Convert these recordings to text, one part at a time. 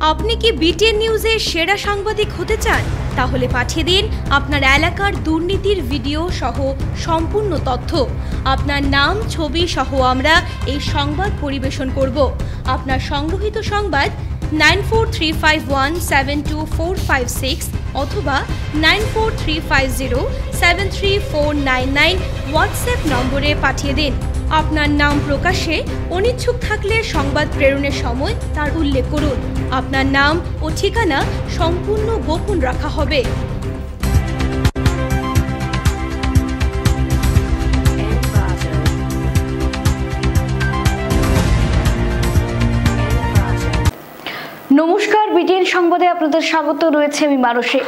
আপনি কি বিটিএন নিউজের সেরা সাংবাদিক হতে চান? তাহলে পাঠিয়ে দিন আপনার এলাকার দুর্নীতির ভিডিও সহ সম্পূর্ণ তথ্য। আপনার নাম, ছবি সহ আমরা এই সংবাদ পরিবেশন করব। আপনার সংগ্রহীত সংবাদ 9435172456 অথবা 9435073499 হোয়াটসঅ্যাপ নম্বরে পাঠিয়ে দিন। আপনার নাম প্রকাশে অনিচ্ছুক থাকলে সংবাদ প্রেরণের সময় তার উল্লেখ করুন। আপনার নাম ও ঠিকানা সম্পূর্ণ গোপন রাখা হবে। নমস্কার, বিটিএন সংবাদে আপনাদের স্বাগত। রয়েছে আমি মানসী।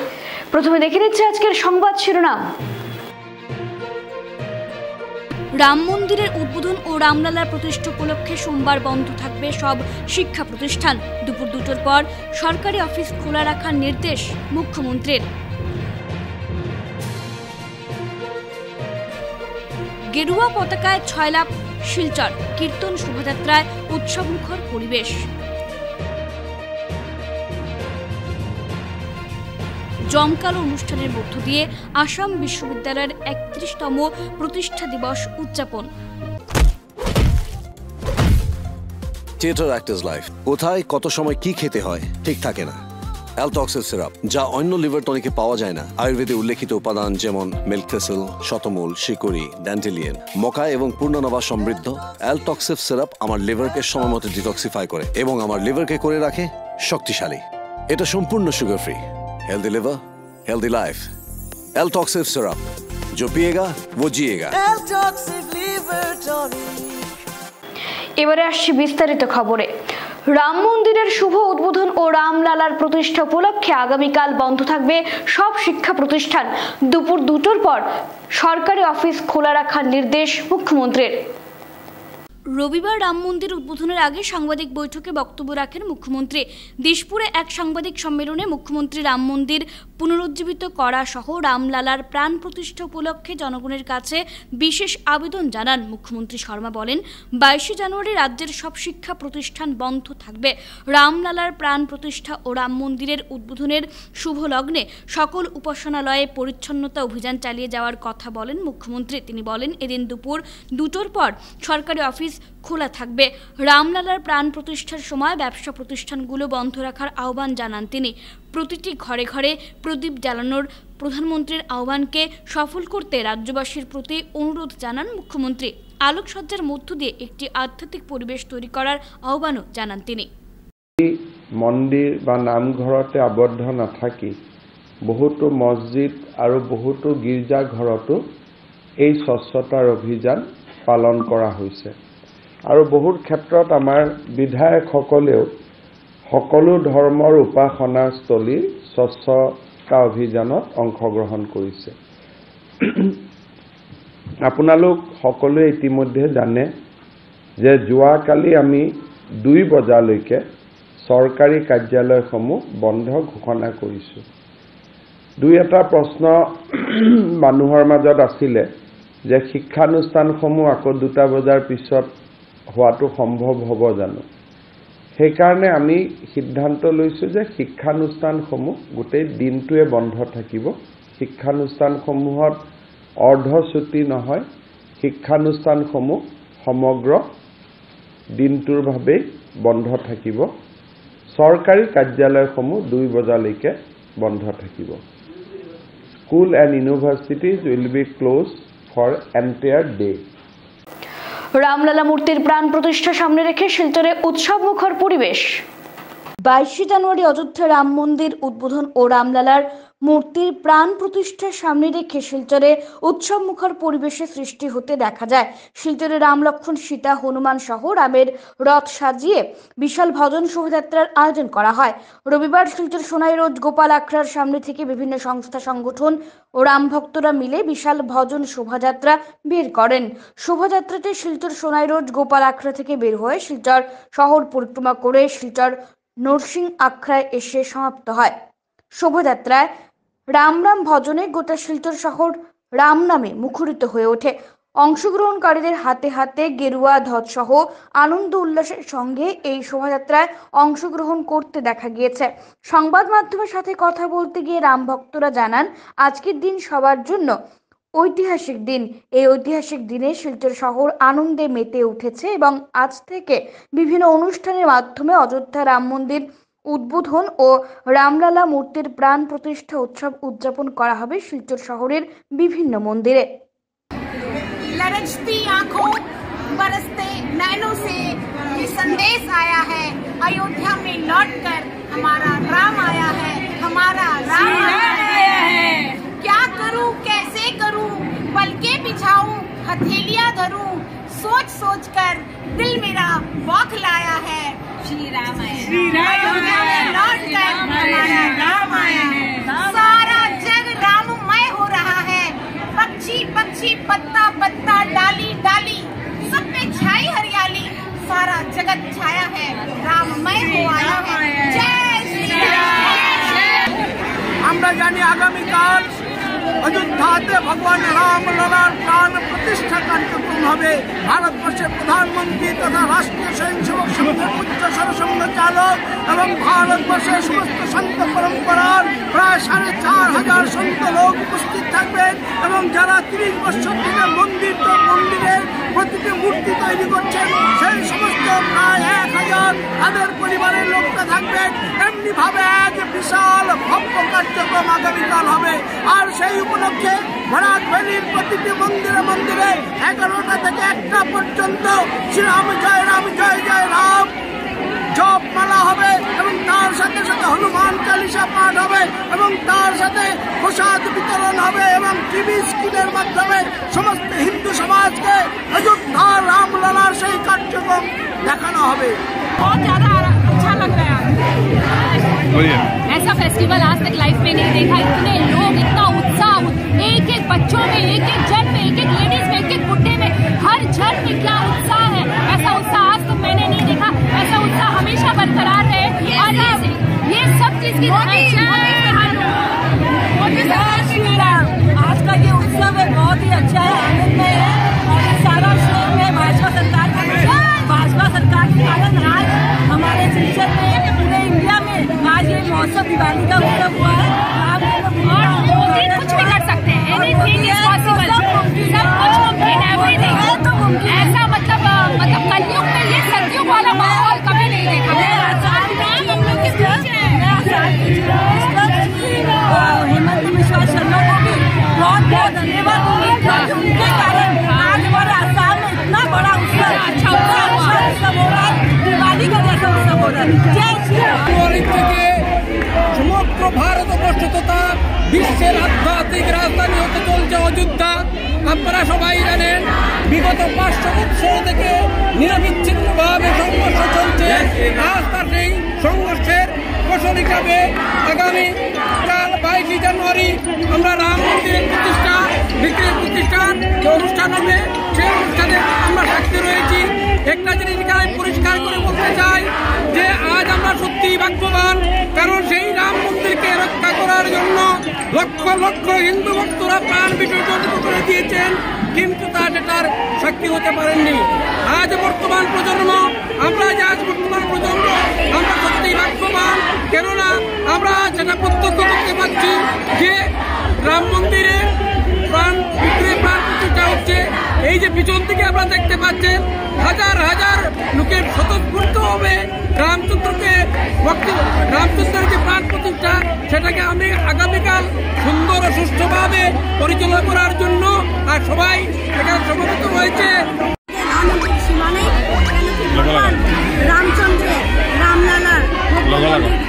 প্রথমে দেখে নিচ্ছি আজকের সংবাদ শিরোনাম। রাম মন্দিরের উদ্বোধন ও রামলালার প্রতিষ্ঠা উপলক্ষে সোমবার বন্ধ থাকবে সব শিক্ষা প্রতিষ্ঠান। দুপুর 2টার পর সরকারি অফিস খোলা রাখার নির্দেশ মুখ্যমন্ত্রীর। গেরুয়া পতাকায় 6 লাখ শিলচর, কীর্তন শোভাযাত্রায় উৎসবমুখর পরিবেশ। জমকালো অনুষ্ঠানের মধ্য দিয়ে আসাম বিশ্ববিদ্যালয়ের 31তম প্রতিষ্ঠা দিবস উদযাপন। থিয়েটার অ্যাক্টরস লাইফ, কোথায় কত সময় কি খেতে হয় ঠিক থাকে না। অ্যালটক্সিল সিরাপ, যা অন্য লিভার টনিকে পাওয়া যায় না। আয়ুর্বেদে উল্লেখিত উপাদান যেমন মিল্ক থেসেল, শতমূল, শিকড়ি, ড্যান্টেলিয়ান, মকা এবং পূর্ণনবা সমৃদ্ধ অ্যালটক্সিল সিরাপ আমার লিভারকে সময় মতো ডিটক্সিফাই করে এবং আমার লিভারকে করে রাখে শক্তিশালী। এটা সম্পূর্ণ sugar free. Healthy liver, healthy life. एल्टॉक्सिव सिरप, जो पिएगा वो जिएगा। এবারে আসছি বিস্তারিত খবরে। রাম মন্দিরের শুভ উদ্বোধন ও রামলালার প্রতিষ্ঠা উপলক্ষে আগামীকাল বন্ধ থাকবে সব শিক্ষা প্রতিষ্ঠান। দুপুর 2টার পর সরকারি অফিস খোলা রাখার নির্দেশ মুখ্যমন্ত্রীর। রবিবার রাম মন্দির উদ্বোধনের আগে সাংবাদিক বৈঠকে বক্তব্য রাখেন মুখ্যমন্ত্রী। দিশপুরে এক সাংবাদিক সম্মেলনে মুখ্যমন্ত্রী রাম মন্দির পুনরুজ্জীবিত করা সহ রামলালার প্রাণ প্রতিষ্ঠা উপলক্ষে জনগণের কাছে বিশেষ আবেদন জানান। মুখ্যমন্ত্রী শর্মা বলেন, 22শে জানুয়ারি রাজ্যের সব শিক্ষা প্রতিষ্ঠান বন্ধ থাকবে। রামলালার প্রাণ প্রতিষ্ঠা ও রাম মন্দিরের উদ্বোধনের শুভ লগ্নে সকল উপাসনালয়ে পরিচ্ছন্নতা অভিযান চালিয়ে যাওয়ার কথা বলেন মুখ্যমন্ত্রী। তিনি বলেন, এদিন দুপুর 2টার পর সরকারি অফিস খোলা থাকবে। রামলালার প্রাণ প্রতিষ্ঠার সময় ব্যবসা প্রতিষ্ঠানগুলো বন্ধ রাখার আহ্বান জানান তিনি। প্রতিটি ঘরে ঘরে প্রদীপ জ্বালানোর প্রধানমন্ত্রীর আহ্বানকে সফল করতে রাজ্যবাসীর প্রতি অনুরোধ জানান মুখ্যমন্ত্রী। আলোকসজ্জার মধ্য দিয়ে একটি আধ্যাত্মিক পরিবেশ তৈরি করার আহ্বানও জানান তিনি। মন্দিৰ বা নামঘৰতে আবদ্ধ নাথাকি বহুতো মছজিদ আৰু বহুতো গীৰ্জাঘৰতো এই স্বচ্ছতাৰ অভিযান পালন কৰা হৈছে আৰু বহুত ক্ষেত্ৰত আমাৰ বিধায়কসকলেও সকলো ধৰ্মৰ উপাসনাস্থলীৰ স্বচ্ছতা অভিযানত অংশগ্ৰহণ কৰিছে। আপোনালোক সকলোৱে ইতিমধ্যে জানে যে যোৱাকালি আমি 2 বজালৈকে চৰকাৰী কাৰ্যালয়সমূহ বন্ধ ঘোষণা কৰিছোঁ। 2-এটা প্ৰশ্ন মানুহৰ মাজত আছিলে যে শিক্ষানুষ্ঠানসমূহ আকৌ 2টা বজাৰ পিছত হোৱাটো সম্ভৱ হ'ব জানো। সেইকাৰণে আমি সিদ্ধান্ত লৈছোঁ যে শিক্ষানুষ্ঠানসমূহ গোটেই দিনটোৱে বন্ধ থাকিব। শিক্ষানুষ্ঠানসমূহত অৰ্ধছুটি নহয়, শিক্ষানুষ্ঠানসমূহ সমগ্ৰ দিনটোৰ ভাৱেই বন্ধ থাকিব। চৰকাৰী কাৰ্যালয়সমূহ 2 বজালৈকে বন্ধ থাকিব। School and universities will be close for entire day. Ram Lalla মূর্তির প্রাণ প্রতিষ্ঠা সামনে রেখে শিলচরে উৎসব মুখর পরিবেশ। 22শে জানুয়ারি অযোধ্যা রাম মন্দির উদ্বোধন ও রামলালার মূর্তির প্রাণ প্রতিষ্ঠার সামনে রেখে শিলচরে উৎসব মুখর পরিবেশে সৃষ্টি হতে দেখা যায়। শিলচরে রাম, লক্ষ্মণ, সীতা, হনুমান সহ রামের রথ সাজিয়ে বিশাল ভজন শোভাযাত্রার আয়োজন করা হয়। রবিবার শিলচর সোনাই রোড গোপাল আখড়ার সামনে থেকে বিভিন্ন সংস্থা, সংগঠন ও রাম ভক্তরা মিলে বিশাল ভজন শোভাযাত্রা বের করেন। শোভাযাত্রাটি শিলচর সোনাই রোড গোপাল আখড়া থেকে বের হয়ে শিলচর শহর পরিক্রমা করে শিলচর নরসিং আখড়ায় এসে সমাপ্ত হয়। শোভাযাত্রায় রাম রাম ভজনে গোটা শিলচর শহর রাম নামে মুখরিত হয়ে ওঠে। অংশগ্রহণকারীদের হাতে হাতে গেরুয়া ধ্বজসহ আনন্দ উল্লাসের সঙ্গে এই শোভাযাত্রায় অংশগ্রহণ করতে দেখা গিয়েছে। সংবাদ মাধ্যমের সাথে কথা বলতে গিয়ে রাম ভক্তরা জানান, আজকের দিন সবার জন্য ঐতিহাসিক দিন। এই ঐতিহাসিক দিনে শিলচর শহর আনন্দে মেতে উঠেছে এবং আজ থেকে বিভিন্ন অনুষ্ঠানের মাধ্যমে অযোধ্যা রাম মন্দির উদ্বোধন ও রামলালা মূর্তির প্রাণ প্রতিষ্ঠা উৎসব উদযাপন করা হবে শিলচর শহরের বিভিন্ন মন্দিরে। लरजती आंखों बरसते नैनों से ये संदेश आया है, अयोध्या में लौटकर हमारा राम आया है, हमारा राम आया है। क्या करूं कैसे करूं, पलके बिछाऊं हथेलियां धरूं, सोच सोच कर दिल मेरा बौखलाया है। श्री राम आया, अयोध्या में लौटकर हमारा राम आया है। सारा जग राममय हो रहा है, पक्षी पक्षी पत्ता पत्ता डाली डाली सब पे छाई हरियाली, सारा जगत छाया है, राममय हो आया है। जय श्री राम। আমরা জানি আগামীকাল অযোধ্যাতে ভগবান রাম লালার প্রাণ প্রতিষ্ঠা কার্যক্রম হবে। ভারতবর্ষের প্রধানমন্ত্রী তথা রাষ্ট্রীয় স্বয়ংসেবক সংঘের উচ্চ সরসংঘ চালক এবং ভারতবর্ষের সমস্ত সন্ত পরম্পরার প্রায় ৪,৫০০ সন্ত লোক উপস্থিত থাকবেন এবং যারা ৩০ বছর থেকে মন্দিরের প্রতিটি মূর্তি তৈরি করছেন সেই সমস্ত প্রায় ১,০০০ তাদের পরিবারের লোকরা থাকবেন। এমনি ভাবে এক বিশাল ভব্য কার্যক্রম আগামীকাল হবে। আর সেই উপলক্ষে ভরাট ভ্যালির প্রতিটি মন্দিরে মন্দিরে ১১টা থেকে ১টা পর্যন্ত শ্রীরাম জয় জয় রাম জপ মালা হবে এবং তার সাথে সাথে হনুমান চালিসা পাঠ হবে এবং তার সাথে প্রসাদ বিতরণ হবে এবং টিভি স্ক্রিনের মাধ্যমে সমস্ত হিন্দু সমাজকে অযোধ্যা রামলালার সেই কার্যক্রম দেখানো হবে। बहुत ज्यादा अच्छा लग रहा है, ऐसा फेस्टिवल आज तक लाइफ में नहीं देखा। इतने लोग, इतना उत्साह, एक एक बच्चों में, एक एक जन में, एक एक लेडीज में, एक एक बुढ़े में, हर जन में क्या उत्साह है। ऐसा उत्साह आज तक मैंने नहीं देखा। ऐसा उत्साह हमेशा बरकरार रहे और ये सब चीज की आज का ये उत्सव है बहुत ही अच्छा है, आनंदमय है और ये सारा शो में भाजपा सरकार के कारण आज हमारे शिक्षक में पूरे इंडिया में आज ये महोत्सव दिवाली का उत्सव हुआ है। और मोदी कुछ भी कर सकते हैं, एनीथिंग इज पॉसिबल, सब कुछ मुमकिन है, एवरीथिंग तो मुमकिन। ऐसा मतलब कलयुग में ये सतयुग वाला माहौल कभी नहीं देखा। हम लोग के बीच है हेमंत बिस्वा शर्मा को भी बहुत बहुत धन्यवाद दूंगी, उनके कारण आज हमारे आसाम में इतना बड़ा उत्सव, अच्छा उत्सव हो रहा है, दिवाली का जैसा उत्सव हो रहा है। जय श्री राम। থেকে সমগ্র ভারতবর্ষ তথা বিশ্বের আধ্যাত্মিক রাজধানী হতে চলছে অযোধ্যা। আপনারা সবাই জানেন বিগত 500 বছর থেকে নিরবিচ্ছিন্নভাবে সংঘর্ষ চলছে। আজ তার সেই সংঘর্ষের ফসল হিসাবে আগামী কাল 22 জানুয়ারি আমরা রাম মন্দিরের প্রতিষ্ঠান যে অনুষ্ঠান হবে সেই অনুষ্ঠানে আমরা সাক্ষী রয়েছি। একটা জিনিস এখানে পরিষ্কার করে বলতে চাই যে আজ আমরা সত্যিই ভাগ্যবান, কারণ সেই রাম মন্দিরকে রক্ষা করার জন্য লক্ষ লক্ষ হিন্দু ভক্তরা প্রাণ বিসর্জন করে দিয়েছেন, কিন্তু তা সেটার সাক্ষী হতে পারেননি। আজ বর্তমান প্রজন্ম আমরা সত্যিই ভাগ্যবান, কেননা আমরা সেটা প্রত্যক্ষ করতে পারছি যে রাম মন্দিরে প্রাণ প্রতিষ্ঠা হচ্ছে। এই যে পিছন থেকে আমরা দেখতে পাচ্ছেন হাজার হাজার লোকের স্বতঃস্ফূর্ত হবে রামচন্দ্রের যে প্রাণ প্রতিষ্ঠা সেটাকে আমি আগামীকাল সুন্দর ও সুষ্ঠুভাবে পরিচালনা করার জন্য আর সবাই এখানে সমবেত হয়েছে। রামচন্দ্রের রামলালার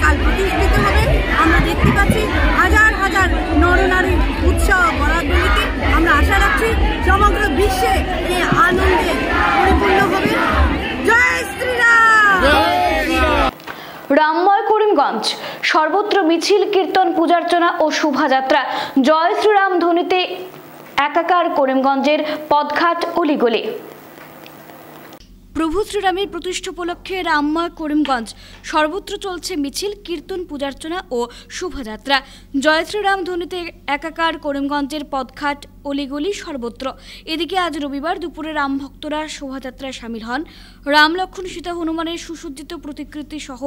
কাল প্রতিষ্ঠিত হবে। আমরা দেখতে পাচ্ছি হাজার হাজার নরনারীর উৎসাহ বরাদ্দলিতে আমরা আশা রাখছি সমগ্র বিশ্বে এই আনন্দে পরিপূর্ণ হবে। জয় শ্রীরাম। রামময় করিমগঞ্জ সর্বত্র মিছিল, কীর্তন, পূজার্চনা ও শোভাযাত্রা। জয় শ্রীরাম ধ্বনিতে একাকার করিমগঞ্জের পথঘাট অলিগলি। প্রভু শ্রীরামের প্রতিষ্ঠা উপলক্ষে রামময় করিমগঞ্জ সর্বত্র চলছে মিছিল, কীর্তন, পূজার্চনা ও শোভাযাত্রা। জয় শ্রীরাম ধ্বনিতে একাকার করিমগঞ্জের পথঘাট, অলিগলি সর্বত্র। এদিকে আজ রবিবার দুপুরে রাম ভক্তরা শোভাযাত্রায় সামিল হন। রাম, লক্ষ্মণ, সীতা, হনুমানের সুসজ্জিত প্রতিকৃতি সহ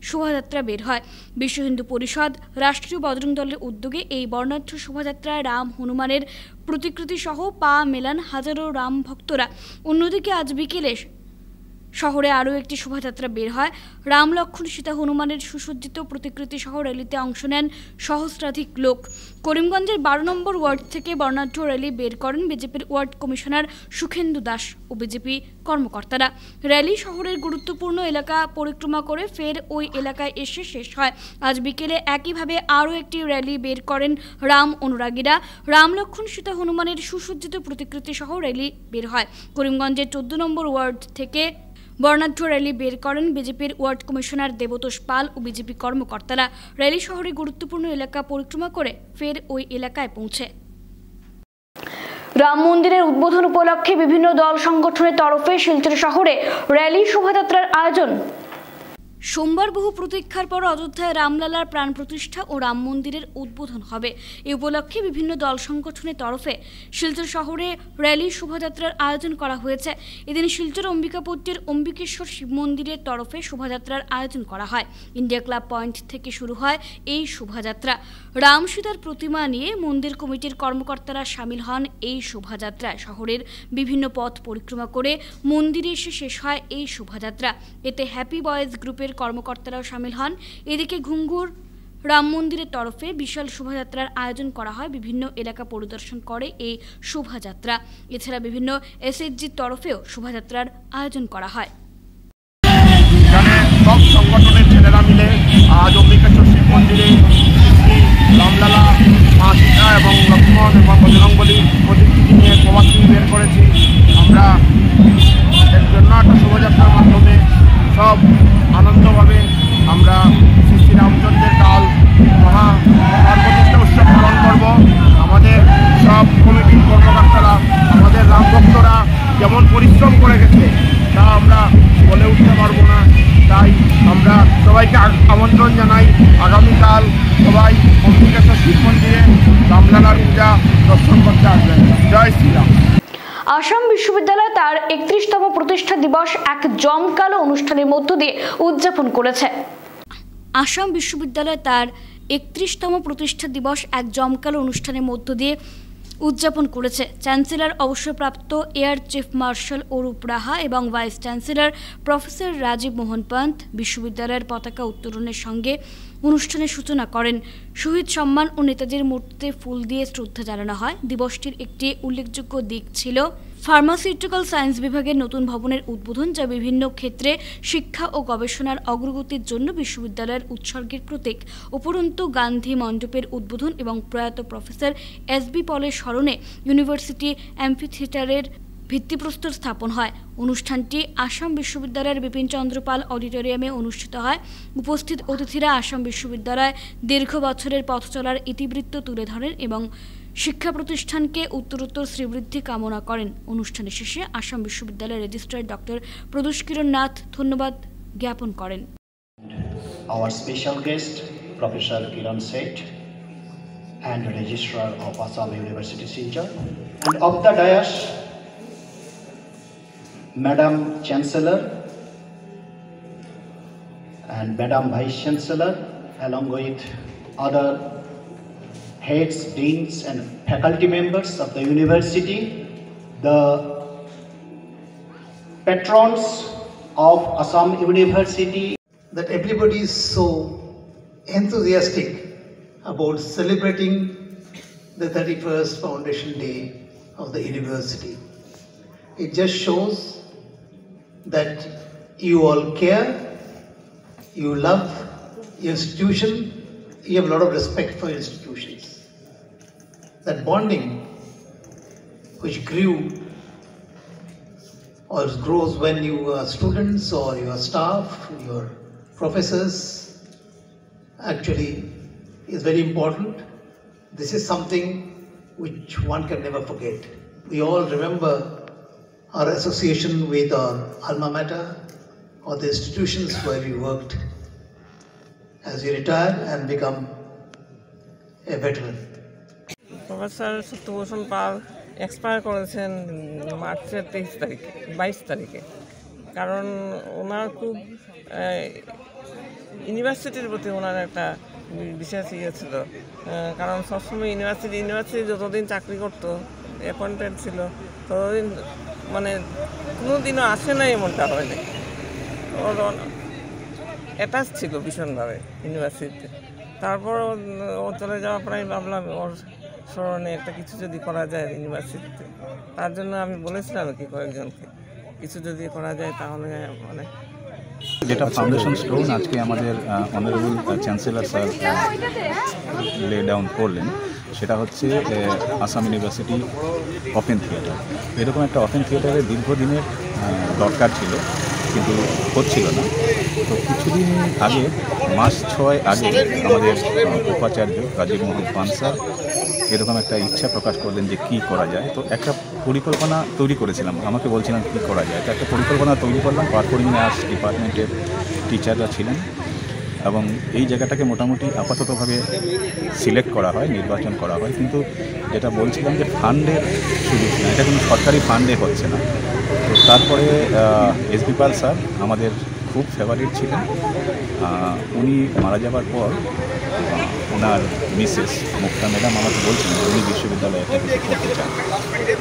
শোভাযাত্রা বের হয়। বিশ্ব হিন্দু পরিষদ, রাষ্ট্রীয় বজরং দলের উদ্যোগে এই বর্ণাঢ্য শোভাযাত্রায় রাম, হনুমানের প্রতিকৃতি সহ পা মেলান হাজারো রাম ভক্তরা। অন্যদিকে আজ বিকেলে শহরে আরও একটি শোভাযাত্রা বের হয়। রাম, লক্ষ্মণ, সীতা, হনুমানের সুসজ্জিত প্রতিকৃতি সহ র্যালিতে অংশ নেন সহস্রাধিক লোক। করিমগঞ্জের 12 নম্বর ওয়ার্ড থেকে বর্ণাঢ্য র্যালি বের করেন বিজেপির ওয়ার্ড কমিশনার সুখেন্দু দাস ও বিজেপি কর্মকর্তারা। র্যালি শহরের গুরুত্বপূর্ণ এলাকা পরিক্রমা করে ফের ওই এলাকায় এসে শেষ হয়। আজ বিকেলে একইভাবে আরও একটি র্যালি বের করেন রাম অনুরাগীরা। রাম, লক্ষ্মণ, সীতা, হনুমানের সুসজ্জিত প্রতিকৃতি সহ র্যালি বের হয়। করিমগঞ্জের 14 নম্বর ওয়ার্ড থেকে বর্ণাঢ্য র্যালি বের করেন বিজেপির ওয়ার্ড কমিশনার দেবতোষ পাল ও বিজেপি কর্মকর্তারা। র্যালি শহরে গুরুত্বপূর্ণ এলাকা পরিক্রমা করে ফের ওই এলাকায় পৌঁছে। রাম মন্দিরের উদ্বোধন উপলক্ষে বিভিন্ন দল সংগঠনের তরফে শিলচর শহরে র্যালি শোভাযাত্রার আয়োজন। সোমবার বহু প্রতীক্ষার পর অযোধ্যায় রামলালার প্রাণ প্রতিষ্ঠা ও রাম মন্দিরের উদ্বোধন হবে। এই উপলক্ষে বিভিন্ন দল সংগঠনের তরফে শিলচর শহরে র্যালি শোভাযাত্রার আয়োজন করা হয়েছে। এদিন শিলচর অম্বিকাপট্টির অম্বিকেশ্বর শিব মন্দিরের তরফে শোভাযাত্রার আয়োজন করা হয়। ইন্ডিয়া ক্লাব পয়েন্ট থেকে শুরু হয় এই শোভাযাত্রা। রাম সীতার প্রতিমা নিয়ে মন্দির কমিটির কর্মকর্তারা সামিল হন এই শোভাযাত্রায়। শহরের বিভিন্ন পথ পরিক্রমা করে মন্দিরে এসে শেষ হয় এই শোভাযাত্রা। এতে হ্যাপি বয়েজ গ্রুপের কর্মকর্তারাও সামিল হন। এদিকে ঘুঙ্গুর রাম মন্দিরের তরফে বিশাল শোভাযাত্রার আয়োজন করা হয়। বিভিন্ন এলাকা পরিদর্শন করে এই শোভাযাত্রা। এছাড়া বিভিন্ন এসএইচজির তরফেও শোভাযাত্রার আয়োজন করা হয়। সব সংগঠনের ছেলেরা মিলে আজ অম্বিকেশ্বর শিব মন্দিরে রামলালা, মা সীতা এবং লক্ষ্মণ এবং বজরংবলী প্রতিকৃতি নিয়ে প্রবাসী বের করেছি। আমরা এর জন্য একটা শোভাযাত্রার মাধ্যমে সব আনন্দভাবে আমরা শ্রী রামচন্দ্রের কাল প্রতিষ্ঠা উৎসব পালন করব। আমাদের সব কমিটির কর্মকর্তারা, আমাদের রাম ভক্তরা যেমন পরিশ্রম করে গেছে তা আমরা বলে উঠতে পারবো না। তাই আমরা সবাইকে আমন্ত্রণ জানাই, আগামীকাল সবাই অম্বিকেশ্বর শিব মন্দিরে রামলালার পূজা দর্শন করতে আসবেন। জয় শ্রীরাম। আসাম বিশ্ববিদ্যালয় তার 31তম প্রতিষ্ঠা দিবস এক জমকালো অনুষ্ঠানের মধ্য দিয়ে উদযাপন করেছে। আসাম বিশ্ববিদ্যালয় তার 31তম প্রতিষ্ঠা দিবস এক জমকালো অনুষ্ঠানের মধ্য দিয়ে উদযাপন করেছে। চ্যান্সেলর অবসরপ্রাপ্ত এয়ার চিফ মার্শাল অরূপ রাহা এবং ভাইস চ্যান্সেলর প্রফেসর রাজীব মোহন পন্ত বিশ্ববিদ্যালয়ের পতাকা উত্তোলনের সঙ্গে অনুষ্ঠানের সূচনা করেন। শহীদ সম্মান ও নেতাজির মূর্তিতে ফুল দিয়ে শ্রদ্ধা জানানো হয়। দিবসটির একটি উল্লেখযোগ্য দিক ছিল ফার্মাসিউটিক্যাল সায়েন্স বিভাগের নতুন ভবনের উদ্বোধন, যা বিভিন্ন ক্ষেত্রে শিক্ষা ও গবেষণার অগ্রগতির জন্য বিশ্ববিদ্যালয়ের উৎসর্গের প্রতীক। উপরন্তু গান্ধী মণ্ডপের উদ্বোধন এবং প্রয়াত প্রফেসর এস.বি. পলের স্মরণে ইউনিভার্সিটি অ্যাম্ফিথিয়েটারের ভিত্তিপ্রস্তর স্থাপন হয়। অনুষ্ঠানটি আসাম বিশ্ববিদ্যালয়ের বিপিনচন্দ্র পাল অডিটোরিয়ামে অনুষ্ঠিত হয়। উপস্থিত অতিথিরা আসাম বিশ্ববিদ্যালয় দীর্ঘ বছরের পথ চলার ইতিবৃত্ত তুলে ধরেন এবং শিক্ষা প্রতিষ্ঠানকে উত্তরোত্তর শ্রীবৃদ্ধি কামনা করেন। অনুষ্ঠানের শেষে আসাম বিশ্ববিদ্যালয়ের রেজিস্ট্রার ডক্টর প্রদোষ কিরণ নাথ ধন্যবাদ জ্ঞাপন করেন। Our special guest, Professor Kiran Seth, and Registrar of Assam University Silchar, and of the dais, Madam Chancellor and Madam Vice Chancellor, along with other heads, deans and faculty members of the university, the patrons of Assam University. That everybody is so enthusiastic about celebrating the 31st Foundation Day of the university. It just shows that you all care, you love your institution, you have a lot of respect for your institutions. That bonding which grew or grows when you are students or your staff, your professors, actually is very important. This is something which one can never forget. We all remember our association with our alma mater or the institutions where we worked as we retire and become a veteran. Professor Satyabhushan Pal expire করেছেন মার্চের 22 তারিখে। কারণ ওনার খুব ইউনিভার্সিটির প্রতি ওনার একটা বিশেষ ইয়ে ছিল। কারণ সবসময় ইউনিভার্সিটি যতদিন চাকরি করতো, অ্যাপয়েন্টেড ছিল, ততদিন মানে কোনো দিনও আসে না এমনটা হয়নি। ওর অ্যাটাচ ছিল ভীষণভাবে ইউনিভার্সিটিতে। তারপর ও চলে যাওয়ার পরে আমি ভাবলাম ওর স্মরণে একটা কিছু যদি করা যায় ইউনিভার্সিটিতে, তার জন্য আমি বলেছিলাম কি কয়েকজনকে কিছু যদি করা যায় তাহলে মানে যেটা ফাউন্ডেশন স্টোন আজকে আমাদের honourable chancellor sir lay down করলেন, সেটা হচ্ছে আসাম ইউনিভার্সিটি ওপেন থিয়েটার। এরকম একটা ওপেন থিয়েটারের দীর্ঘদিনের দরকার ছিল, কিন্তু হচ্ছিল না। তো কিছুদিন আগে, মাস 6 আগে, আমাদের উপাচার্য রাজীব মোহন পান স্যার এরকম একটা ইচ্ছা প্রকাশ করলেন যে কী করা যায়। তো একটা পরিকল্পনা তৈরি করেছিলাম, আমাকে বলছিলাম কী করা যায়। তো একটা পরিকল্পনা তৈরি করলাম। পারফর্মিং আর্টস ডিপার্টমেন্টের টিচাররা ছিলেন এবং এই জায়গাটাকে মোটামুটি আপাততভাবে সিলেক্ট করা হয়, নির্বাচন করা হয়। কিন্তু যেটা বলছিলাম যে ফান্ডের সুযোগ না, এটা কোনো সরকারি ফান্ডে হচ্ছে না। তো তারপরে এসবি পাল স্যার আমাদের খুব ফেভারিট ছিলেন। উনি মারা যাবার পর ওনার মিসেস মুক্তা ম্যাডাম আমাকে বলছিলেন উনি বিশ্ববিদ্যালয়ে একটা কিছু করতে চান।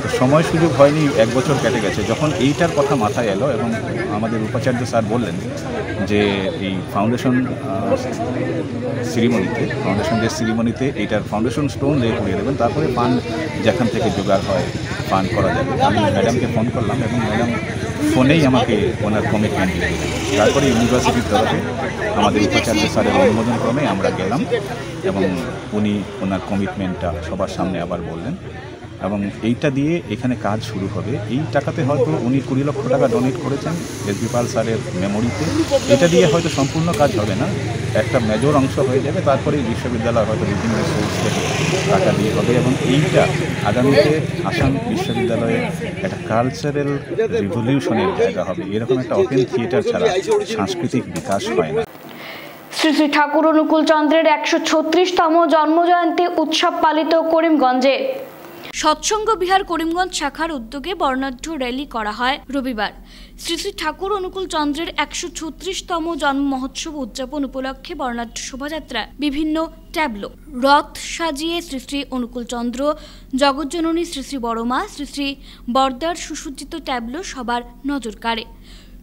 তো সময় সুযোগ হয়নি, 1 বছর কেটে গেছে। যখন এইটার কথা মাথায় এলো এবং আমাদের উপাচার্য স্যার বললেন যে এই ফাউন্ডেশন ডে সিরিমনিতে এইটার ফাউন্ডেশন স্টোন লে করিয়ে দেবেন, তারপরে ফান্ড যেখান থেকে জোগাড় হয় ফান্ড করা যাবে। আমি ম্যাডামকে ফোন করলাম এবং ম্যাডাম ফোনেই আমাকে ওনার কমিটমেন্ট দিলেন। তারপরে ইউনিভার্সিটির তরফে আমাদের উপাচার্য স্যারের অনুমোদন ক্রমে আমরা গেলাম এবং উনি ওনার কমিটমেন্টটা সবার সামনে আবার বললেন এবং এইটা দিয়ে এখানে কাজ শুরু হবে। এই টাকাতে হয়তো উনি 20 লক্ষ টাকা ডোনেট করেছেন এসবি পাল স্যারের মেমোরিতে। এটা দিয়ে হয়তো সম্পূর্ণ কাজ হবে না, একটা মেজর অংশ হয়ে যাবে। তারপরে বিশ্ববিদ্যালয় হয়তো বিভিন্ন সোর্স থেকে টাকা দিয়ে হবে এবং এইটা আগামীতে আসাম বিশ্ববিদ্যালয়ে একটা কালচারাল রিভলিউশনের জায়গা হবে। এরকম একটা ওপেন থিয়েটার ছাড়া সাংস্কৃতিক বিকাশ হয় না। শ্রী শ্রী ঠাকুর অনুকূল চন্দ্রের 136তম জন্মজয়ন্তী উৎসব পালিত করিমগঞ্জে। সৎসঙ্গ বিহার করিমগঞ্জ শাখার উদ্যোগে বর্ণাঢ্য র্যালি করা হয় রবিবার। শ্রী শ্রী ঠাকুর অনুকূল চন্দ্রের 136তম জন্ম মহোৎসব উদযাপন উপলক্ষে বর্ণাঢ্য শোভাযাত্রা, বিভিন্ন ট্যাবলো, রথ সাজিয়ে শ্রী শ্রী অনুকূল চন্দ্র, জগজ্জননী শ্রী শ্রী বড়মা, শ্রী শ্রী বরদার সুসজ্জিত ট্যাবলো সবার নজর কাড়ে।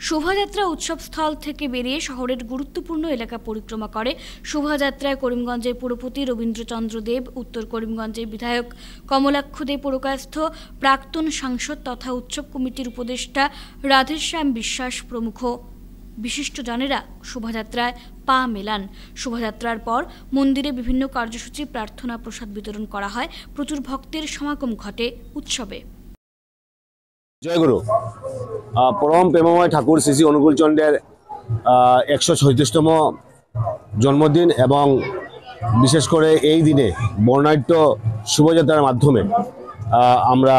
শোভাযাত্রা উৎসবস্থল থেকে বেরিয়ে শহরের গুরুত্বপূর্ণ এলাকা পরিক্রমা করে। শোভাযাত্রায় করিমগঞ্জের পুরপতি রবীন্দ্রচন্দ্র দেব, উত্তর করিমগঞ্জের বিধায়ক কমলাক্ষ দে পুরকায়স্থ, প্রাক্তন সাংসদ তথা উৎসব কমিটির উপদেষ্টা রাধেশ্যাম বিশ্বাস প্রমুখ বিশিষ্টজনেরা শোভাযাত্রায় পা মেলান। শোভাযাত্রার পর মন্দিরে বিভিন্ন কার্যসূচি, প্রার্থনা, প্রসাদ বিতরণ করা হয়। প্রচুর ভক্তের সমাগম ঘটে উৎসবে। জয়গুরু। পরম প্রেমময় ঠাকুর শ্রী শ্রী অনুকূল চন্দ্রের 136তম জন্মদিন এবং বিশেষ করে এই দিনে বর্ণাঢ্য শোভাযাত্রার মাধ্যমে আমরা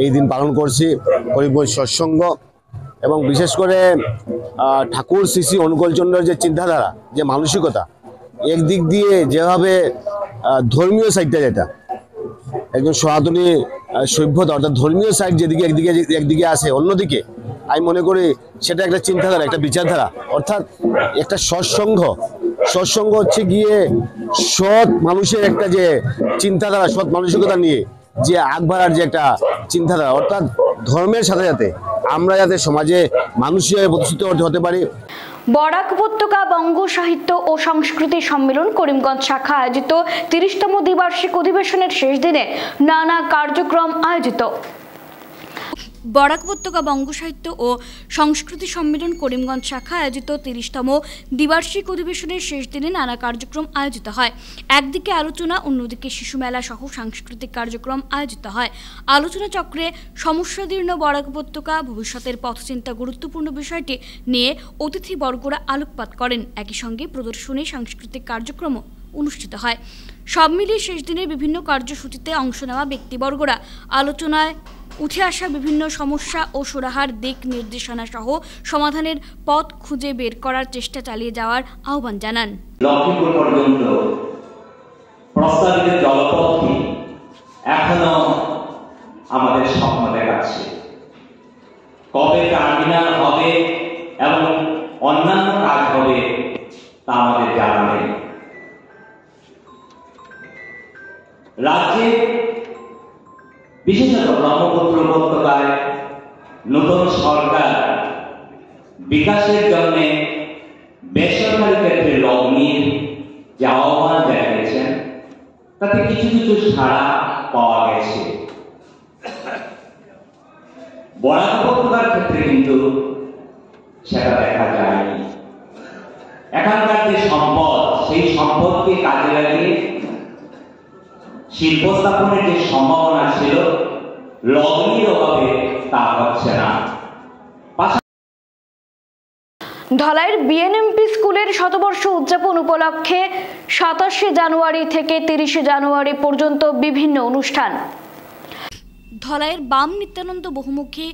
এই দিন পালন করছি করিমগঞ্জ সৎসঙ্গ। এবং বিশেষ করে ঠাকুর শ্রী শ্রী অনুকূল চন্দ্রের যে চিন্তাধারা, যে মানসিকতা, একদিক দিয়ে যেভাবে ধর্মীয় সাইডটা, যেটা একজন সনাতনী সভ্যতা অর্থাৎ ধর্মীয় সাইড যেদিকে একদিকে আছে, অন্যদিকে আমি মনে করি সেটা একটা চিন্তাধারা, একটা বিচারধারা। অর্থাৎ একটা সৎসঙ্গ হচ্ছে গিয়ে সৎ মানুষের একটা যে চিন্তাধারা, সৎ মানসিকতা নিয়ে যে আগ বাড়ার যে একটা চিন্তাধারা, অর্থাৎ ধর্মের সাথে সাথে আমরা যাতে সমাজে মানুষ হিসেবে প্রতিষ্ঠিত হতে পারি। বরাক উপত্যকা বঙ্গ সাহিত্য ও সংস্কৃতি সম্মেলন করিমগঞ্জ শাখা আয়োজিত 30তম দ্বিবার্ষিক অধিবেশনের শেষ দিনে নানা কার্যক্রম আয়োজিত। বরাক উপত্যকা বঙ্গ সাহিত্য ও সংস্কৃতি সম্মেলন করিমগঞ্জ শাখা আয়োজিত 30তম দ্বিবার্ষিক অধিবেশনের শেষ দিনে নানা কার্যক্রম আয়োজিত হয়। একদিকে আলোচনা, অন্যদিকে শিশু মেলা সহ সাংস্কৃতিক কার্যক্রম আয়োজিত হয়। আলোচনা চক্রে সমস্যাদীর্ণ বরাক উপত্যকা, ভবিষ্যতের পথচিন্তা গুরুত্বপূর্ণ বিষয়টি নিয়ে অতিথিবর্গরা আলোকপাত করেন। একই সঙ্গে প্রদর্শনী, সাংস্কৃতিক কার্যক্রমও অনুষ্ঠিত হয়। সব মিলিয়ে শেষ দিনের বিভিন্ন কার্যসূচিতে অংশ নেওয়া ব্যক্তিবর্গরা আলোচনায় উঠে আসা বিভিন্ন সমস্যা ও সুরাহার দিক নির্দেশনা সহ সমাধানের পথ খুঁজে বের করার চেষ্টা চালিয়ে যাওয়ার আহ্বান জানান। লক্ষ্মীপুর পর্যন্ত প্রস্তাবিত জলপথটি এখনো আমাদের স্বপ্ন দেখাচ্ছে। কবে টার্মিনাল হবে এবং অন্যান্য কাজ হবে তা আমাদের জানা নেই। রাজ্যে বিশেষত ব্রহ্মপুত্র উপত্যকায় নতুন সরকার বিকাশের জন্য বেসরকারি ক্ষেত্রে লগ্নির যে আহ্বান জানিয়েছেন তাতে কিছু কিছু সাড়া পাওয়া গেছে। বরাক উপত্যকার ক্ষেত্রে কিন্তু সেটা দেখা যায়নি। এখানকার যে সম্পদ, সেই সম্পদকে কাজে লাগিয়ে শিল্প স্থাপনের যে সম্ভাবনা ছিল লগ্নির অভাবে তা হচ্ছে না। ধলাইয়ের বিএনএমপি স্কুলের শতবর্ষ উদযাপন উপলক্ষে 27 জানুয়ারি থেকে 30 জানুয়ারি পর্যন্ত বিভিন্ন অনুষ্ঠান। ধলাইয়ের বাম নিত্যানন্দ বহুমুখী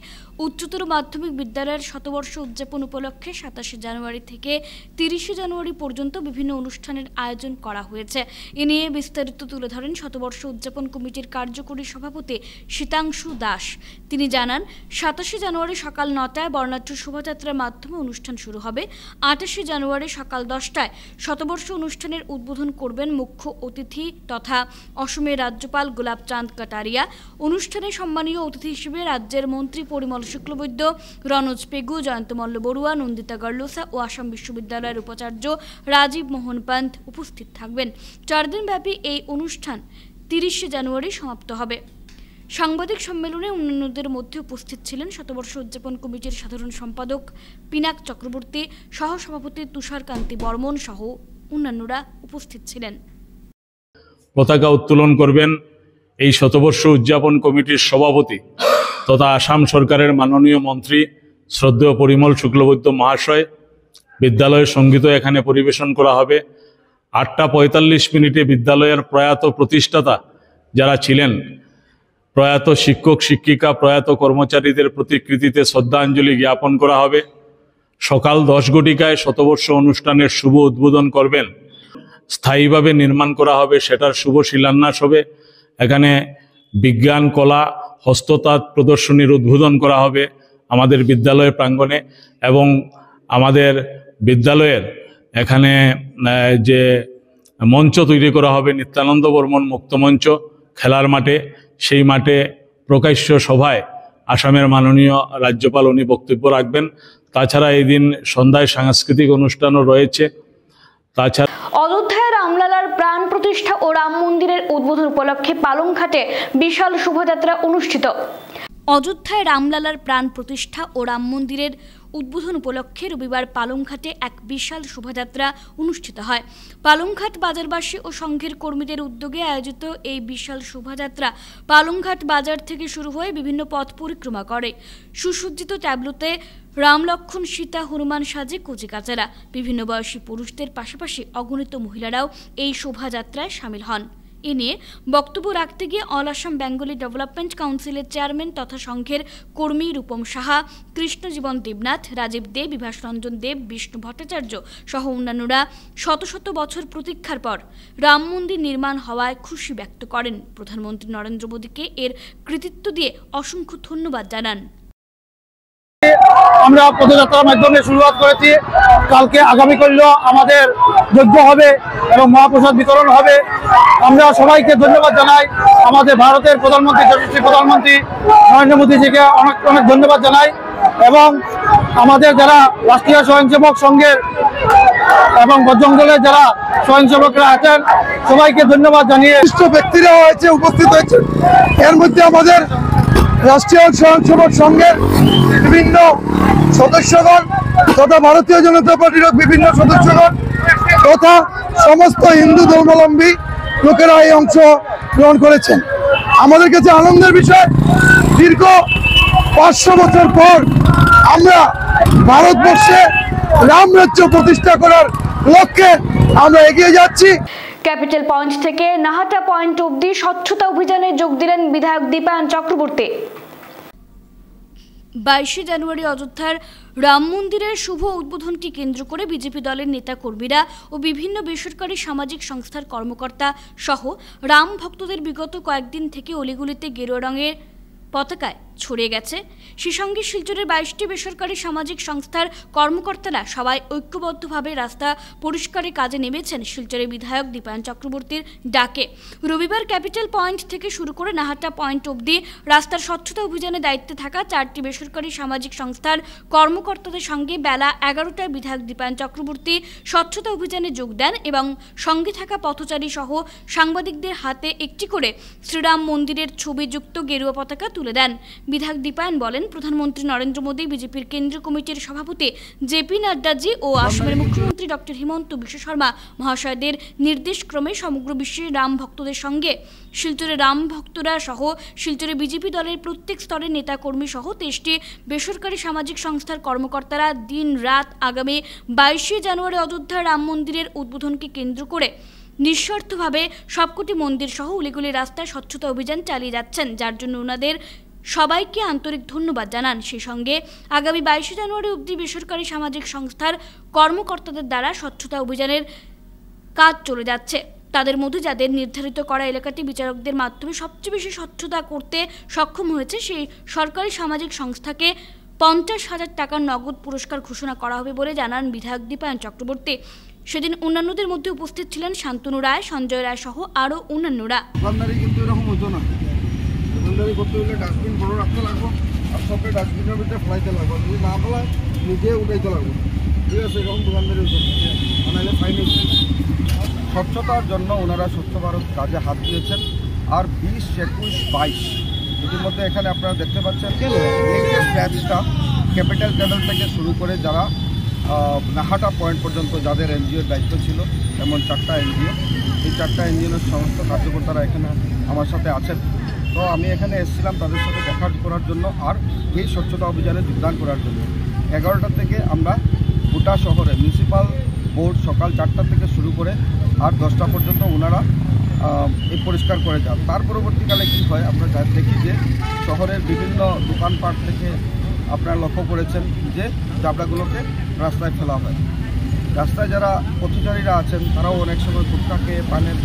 উচ্চতর মাধ্যমিক বিদ্যালয়ের শতবর্ষ উদযাপন উপলক্ষে 27 জানুয়ারি থেকে 30 জানুয়ারি পর্যন্ত বিভিন্ন অনুষ্ঠানের আয়োজন করা হয়েছে। এ নিয়ে বিস্তারিত তুলে ধরেন শতবর্ষ উদযাপন কমিটির কার্যকরী সভাপতি শীতাংশু দাস। তিনি জানান, 27 জানুয়ারি সকাল 9টায় বর্ণাঢ্য শোভাযাত্রার মাধ্যমে অনুষ্ঠান শুরু হবে। 28 জানুয়ারি সকাল 10টায় শতবর্ষ অনুষ্ঠানের উদ্বোধন করবেন মুখ্য অতিথি তথা অসমের রাজ্যপাল গোলাপচাঁদ কাটারিয়া। অনুষ্ঠানে সম্মানীয় অতিথি হিসেবে রাজ্যের মন্ত্রী পরিমল শুক্লবৈদ্য, রনোজ পেগু, জয়ন্ত মল্ল বড়ুয়া, নন্দিতা গার্লোসা ও আসাম বিশ্ববিদ্যালয়ের উপাচার্য রাজীব মোহন পান্ত উপস্থিত থাকবেন। 4 দিনব্যাপী এই অনুষ্ঠান 30 জানুয়ারি সমাপ্ত হবে। সাংবাদিক সম্মেলনে অন্যান্যদের মধ্যে উপস্থিত ছিলেন শতবর্ষ উদযাপন কমিটির সাধারণ সম্পাদক পিনাক চক্রবর্তী, সহসভাপতি তুষার কান্তি বর্মন সহ অন্যান্যরা উপস্থিত ছিলেন। পতাকা উত্তোলন করবেন এই শতবর্ষ উদযাপন কমিটির সভাপতি তথা আসাম সরকারের মাননীয় মন্ত্রী শ্রদ্ধেয় পরিমল শুক্লবৈদ্য মহাশয়। বিদ্যালয়ের সঙ্গীত এখানে পরিবেশন করা হবে। 8:45 বিদ্যালয়ের প্রয়াত প্রতিষ্ঠাতা যারা ছিলেন, প্রয়াত শিক্ষক শিক্ষিকা, প্রয়াত কর্মচারীদের প্রতিকৃতিতে শ্রদ্ধাঞ্জলি জ্ঞাপন করা হবে। সকাল 10 ঘটিকায় শতবর্ষ অনুষ্ঠানের শুভ উদ্বোধন করবেন। স্থায়ীভাবে নির্মাণ করা হবে, সেটার শুভ শিলান্যাস হবে। এখানে বিজ্ঞান, কলা, হস্ততাঁত প্রদর্শনীর উদ্বোধন করা হবে আমাদের বিদ্যালয়ের প্রাঙ্গণে। এবং আমাদের বিদ্যালয়ের এখানে যে মঞ্চ তৈরি করা হবে, নিত্যানন্দ বর্মন মুক্ত মঞ্চ খেলার মাঠে, সেই মাঠে প্রকাশ্য সভায় আসামের মাননীয় রাজ্যপাল উনি বক্তব্য রাখবেন। তাছাড়া এই দিন সন্ধ্যায় সাংস্কৃতিক অনুষ্ঠানও রয়েছে। তাছাড়া অযোধ্যায় রামলালার প্রাণ প্রতিষ্ঠা ও রাম মন্দিরের উদ্বোধন উপলক্ষে পালংঘাটে বিশাল শোভাযাত্রা অনুষ্ঠিত। অযোধ্যায় রামলালার প্রাণ প্রতিষ্ঠা ও রাম মন্দিরের উদ্বোধন উপলক্ষে রবিবার পালংঘাটে এক বিশাল শোভাযাত্রা অনুষ্ঠিত হয়। পালংঘাট বাজারবাসী ও সংঘের কর্মীদের উদ্যোগে আয়োজিত এই বিশাল শোভাযাত্রা পালংঘাট বাজার থেকে শুরু হয়ে বিভিন্ন পথ পরিক্রমা করে। সুসজ্জিত ট্যাবলোতে রাম, লক্ষ্মণ, সীতা, হনুমান সাজে কচিকাচারা। বিভিন্ন বয়সী পুরুষদের পাশাপাশি অগণিত মহিলারাও এই শোভাযাত্রায় সামিল হন। এ নিয়ে বক্তব্য রাখতে গিয়ে অল আসাম বেঙ্গলি ডেভেলপমেন্ট কাউন্সিলের চেয়ারম্যান তথা সংঘের কর্মী রূপম সাহা, কৃষ্ণজীবন দেবনাথ, রাজীব দেব, বিভাস রঞ্জন দেব, বিষ্ণু ভট্টাচার্য সহ অন্যান্যরা শত শত বছর প্রতীক্ষার পর রাম মন্দির নির্মাণ হওয়ায় খুশি ব্যক্ত করেন। প্রধানমন্ত্রী নরেন্দ্র মোদীকে এর কৃতিত্ব দিয়ে অসংখ্য ধন্যবাদ জানান। আমরা পদযাত্রার মাধ্যমে শুরুয়াত করেছি। কালকে আগামীকাল আমাদের যজ্ঞ হবে এবং মহাপ্রসাদ বিতরণ হবে। আমরা সবাইকে ধন্যবাদ জানাই। আমাদের ভারতের প্রধানমন্ত্রী, যশস্বী প্রধানমন্ত্রী নরেন্দ্র মোদীজিকে অনেক অনেক ধন্যবাদ জানাই এবং আমাদের যারা রাষ্ট্রীয় স্বয়ংসেবক সংঘের এবং বজরংদলের যারা স্বয়ংসেবকরা আছেন সবাইকে ধন্যবাদ জানিয়ে বিশিষ্ট ব্যক্তিরা হয়েছে উপস্থিত হয়েছে। এর মধ্যে আমাদের রাষ্ট্রীয় স্বয়ংসেবক সংঘের বিভিন্ন সদস্যগণ তথা ভারতীয় জনতা পার্টির বিভিন্ন সদস্যগণ তথা সমস্ত হিন্দু ধর্মাবলম্বী লোকেরা এই অংশ গ্রহণ করেছেন। আমাদের কাছে আনন্দের বিষয়, দীর্ঘ 500 বছর পর আমরা ভারতবর্ষে রাম রাজ্য প্রতিষ্ঠা করার লক্ষ্যে আমরা এগিয়ে যাচ্ছি। ক্যাপিটাল পয়েন্ট থেকে নাহাটা পয়েন্ট অবধি স্বচ্ছতা অভিযানে যোগ দিলেন বিধায়ক দীপায়ন চক্রবর্তী। 22 জানুয়ারি অযোধ্যার রাম মন্দিরের শুভ উদ্বোধনকে কেন্দ্র করে বিজেপি দলের নেতা কর্মীরা ও বিভিন্ন বেসরকারি সামাজিক সংস্থার কর্মকর্তা সহ রাম ভক্তদের বিগত কয়েকদিন থেকে অলিগুলিতে গেরুয়া রঙের পতাকায় ছড়িয়ে গেছে। সেই সঙ্গে শিলচরের 22টি বেসরকারি সামাজিক সংস্থার কর্মকর্তারা সবাই ঐক্যবদ্ধভাবে রাস্তা পরিষ্কারের কাজে নেমেছেন শিলচরের বিধায়ক দীপায়ন চক্রবর্তীর ডাকে। রবিবার ক্যাপিটাল পয়েন্ট থেকে শুরু করে নাহাটা পয়েন্ট অবধি রাস্তার স্বচ্ছতা অভিযানে দায়িত্বে থাকা 4টি বেসরকারি সামাজিক সংস্থার কর্মকর্তাদের সঙ্গে বেলা 11টায় বিধায়ক দীপায়ন চক্রবর্তী স্বচ্ছতা অভিযানে যোগ দেন এবং সঙ্গে থাকা পথচারী সহ সাংবাদিকদের হাতে একটি করে শ্রীরাম মন্দিরের ছবিযুক্ত গেরুয়া পতাকা তুলে দেন। বিধায়ক দীপায়ন বলেন, প্রধানমন্ত্রী নরেন্দ্র মোদী, বিজেপির কেন্দ্রীয় কমিটির সভাপতি জেপি নাড্ডাজি ও আসামের মুখ্যমন্ত্রী ডক্টর হিমন্ত বিশ্ব শর্মা মহাশয়দের নির্দেশক্রমে সমগ্র বিশ্বের রাম ভক্তদের সঙ্গে শিলচরের রাম ভক্তরা সহ শিলচরে বিজেপি দলের প্রত্যেক স্তরের নেতাকর্মী সহ 23টি বেসরকারি সামাজিক সংস্থার কর্মকর্তারা দিন রাত আগামী 22 জানুয়ারি অযোধ্যার রাম মন্দিরের উদ্বোধনকে কেন্দ্র করে নিঃস্বার্থভাবে সবকটি মন্দির সহ অলিগলি রাস্তায় স্বচ্ছতা অভিযান চালিয়ে যাচ্ছেন, যার জন্য ওনাদের সবাইকে আন্তরিক ধন্যবাদ জানান। সেই সঙ্গে আগামী 22 জানুয়ারি অবধি বেসরকারি সামাজিক সংস্থার কর্মকর্তাদের দ্বারা স্বচ্ছতা অভিযানের কাজ চলে যাচ্ছে। তাদের মধ্যে যাদের নির্ধারিত করা এলাকাটি বিচারকদের মাধ্যমে সবচেয়ে বেশি স্বচ্ছতা করতে সক্ষম হয়েছে, সেই সরকারি সামাজিক সংস্থাকে 50,000 টাকার নগদ পুরস্কার ঘোষণা করা হবে বলে জানান বিধায়ক দীপায়ন চক্রবর্তী। সেদিন অন্যান্যদের মধ্যে উপস্থিত ছিলেন শান্তনু রায়, সঞ্জয় রায় সহ আরও অন্যান্যরা। দোকানদারি করতে হলে ডাস্টবিন বড় রাখতে লাগবো, আর সবকে ডাস্টবিনের ভিতরে ফেলাইতে লাগবো, যদি না ফেলায় নিজে উঠাইতে লাগবো, ঠিক আছে? এরকম দোকানদারি বানাইলে ফাইন হচ্ছে। স্বচ্ছতার জন্য ওনারা স্বচ্ছ ভারত কাজে হাত দিয়েছেন। আর 20, 21, 22 ইতিমধ্যে এখানে আপনারা দেখতে পাচ্ছেন এই যে স্ট্যাচটা ক্যাপিটাল টানেল থেকে শুরু করে যারা নাহাটা পয়েন্ট পর্যন্ত যাদের এনজিওর দায়িত্ব ছিল, এমন 4টা এনজিও, এই 4টা এনজিওর সমস্ত কার্যকর্তারা এখানে আমার সাথে আছেন। তো আমি এখানে এসেছিলাম তাদের সাথে দেখা করার জন্য আর এই স্বচ্ছতা অভিযানে যোগদান করার জন্য। 11টা থেকে আমরা গোটা শহরে মিউনিসিপাল বোর্ড সকাল 4টা থেকে শুরু করে আর 10টা পর্যন্ত ওনারা এই পরিষ্কার করে যান। তার পরবর্তীকালে কী হয় আমরা দেখি যে শহরের বিভিন্ন দোকানপাট থেকে আপনারা লক্ষ্য করেছেন যে জাবড়াগুলোকে রাস্তায় ফেলা হয়। রাস্তায় যারা পথচারীরা আছেন তারাও অনেক সময় ফুটকাকে পানের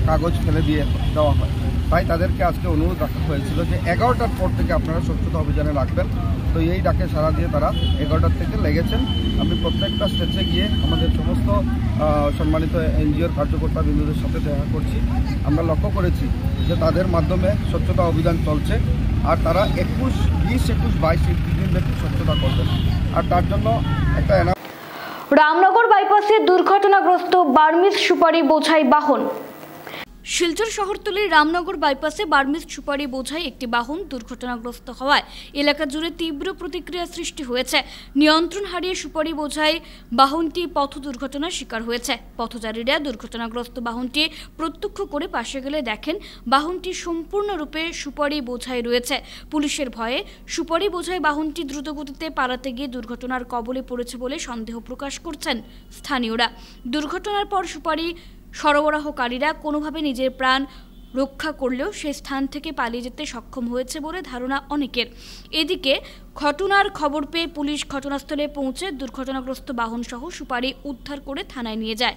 কাগজ ফেলে দিয়ে দেওয়া হয়। তাই তাদেরকে আজকে অনুরোধ রাখা হয়েছিল যে 11টার পর থেকে আপনারা স্বচ্ছতা অভিযানে রাখবেন। তো এই ডাকে সাড়া দিয়ে তারা 11টার থেকে লেগেছেন। আমি প্রত্যেকটা স্টেজে গিয়ে আমাদের সমস্ত সম্মানিত এনজিওর কার্যকর্তা বিন্দুদের সাথে দেখা করছি। আমরা লক্ষ্য করেছি যে তাদের মাধ্যমে স্বচ্ছতা অভিযান চলছে আর তারা 21, 20, 21, 22 দিন ব্যাপী স্বচ্ছতা করবেন। আর তার জন্য একটা রামনগর বাইপাসে দুর্ঘটনাগ্রস্ত বার্মিজ সুপারি বোঝাই বাহন। শিলচর শহরতলির রামনগর বাইপাসে বার্মিজ সুপারি বোঝাই একটি বাহন দুর্ঘটনাগ্রস্ত হওয়ায় এলাকা জুড়ে তীব্র প্রতিক্রিয়া সৃষ্টি হয়েছে। নিয়ন্ত্রণ হারিয়ে সুপারি বোঝাই বাহনটি পথ দুর্ঘটনার শিকার হয়েছে। পথচারীরা দুর্ঘটনাগ্রস্ত বাহনটি প্রত্যক্ষ করে পাশে গেলে দেখেন বাহনটি সম্পূর্ণরূপে সুপারি বোঝাই রয়েছে। পুলিশের ভয়ে সুপারি বোঝাই বাহনটি দ্রুতগতিতে পালাতে গিয়ে দুর্ঘটনার কবলে পড়েছে বলে সন্দেহ প্রকাশ করছেন স্থানীয়রা। দুর্ঘটনার পর সুপারি সরবরাহকারীরা কোনোভাবে নিজের প্রাণ রক্ষা করলেও সেই স্থান থেকে পালিয়ে যেতে সক্ষম হয়েছে বলে ধারণা অনেকের। এদিকে ঘটনার খবর পেয়ে পুলিশ ঘটনাস্থলে পৌঁছে দুর্ঘটনাগ্রস্ত বাহনসহ সুপারি উদ্ধার করে থানায় নিয়ে যায়।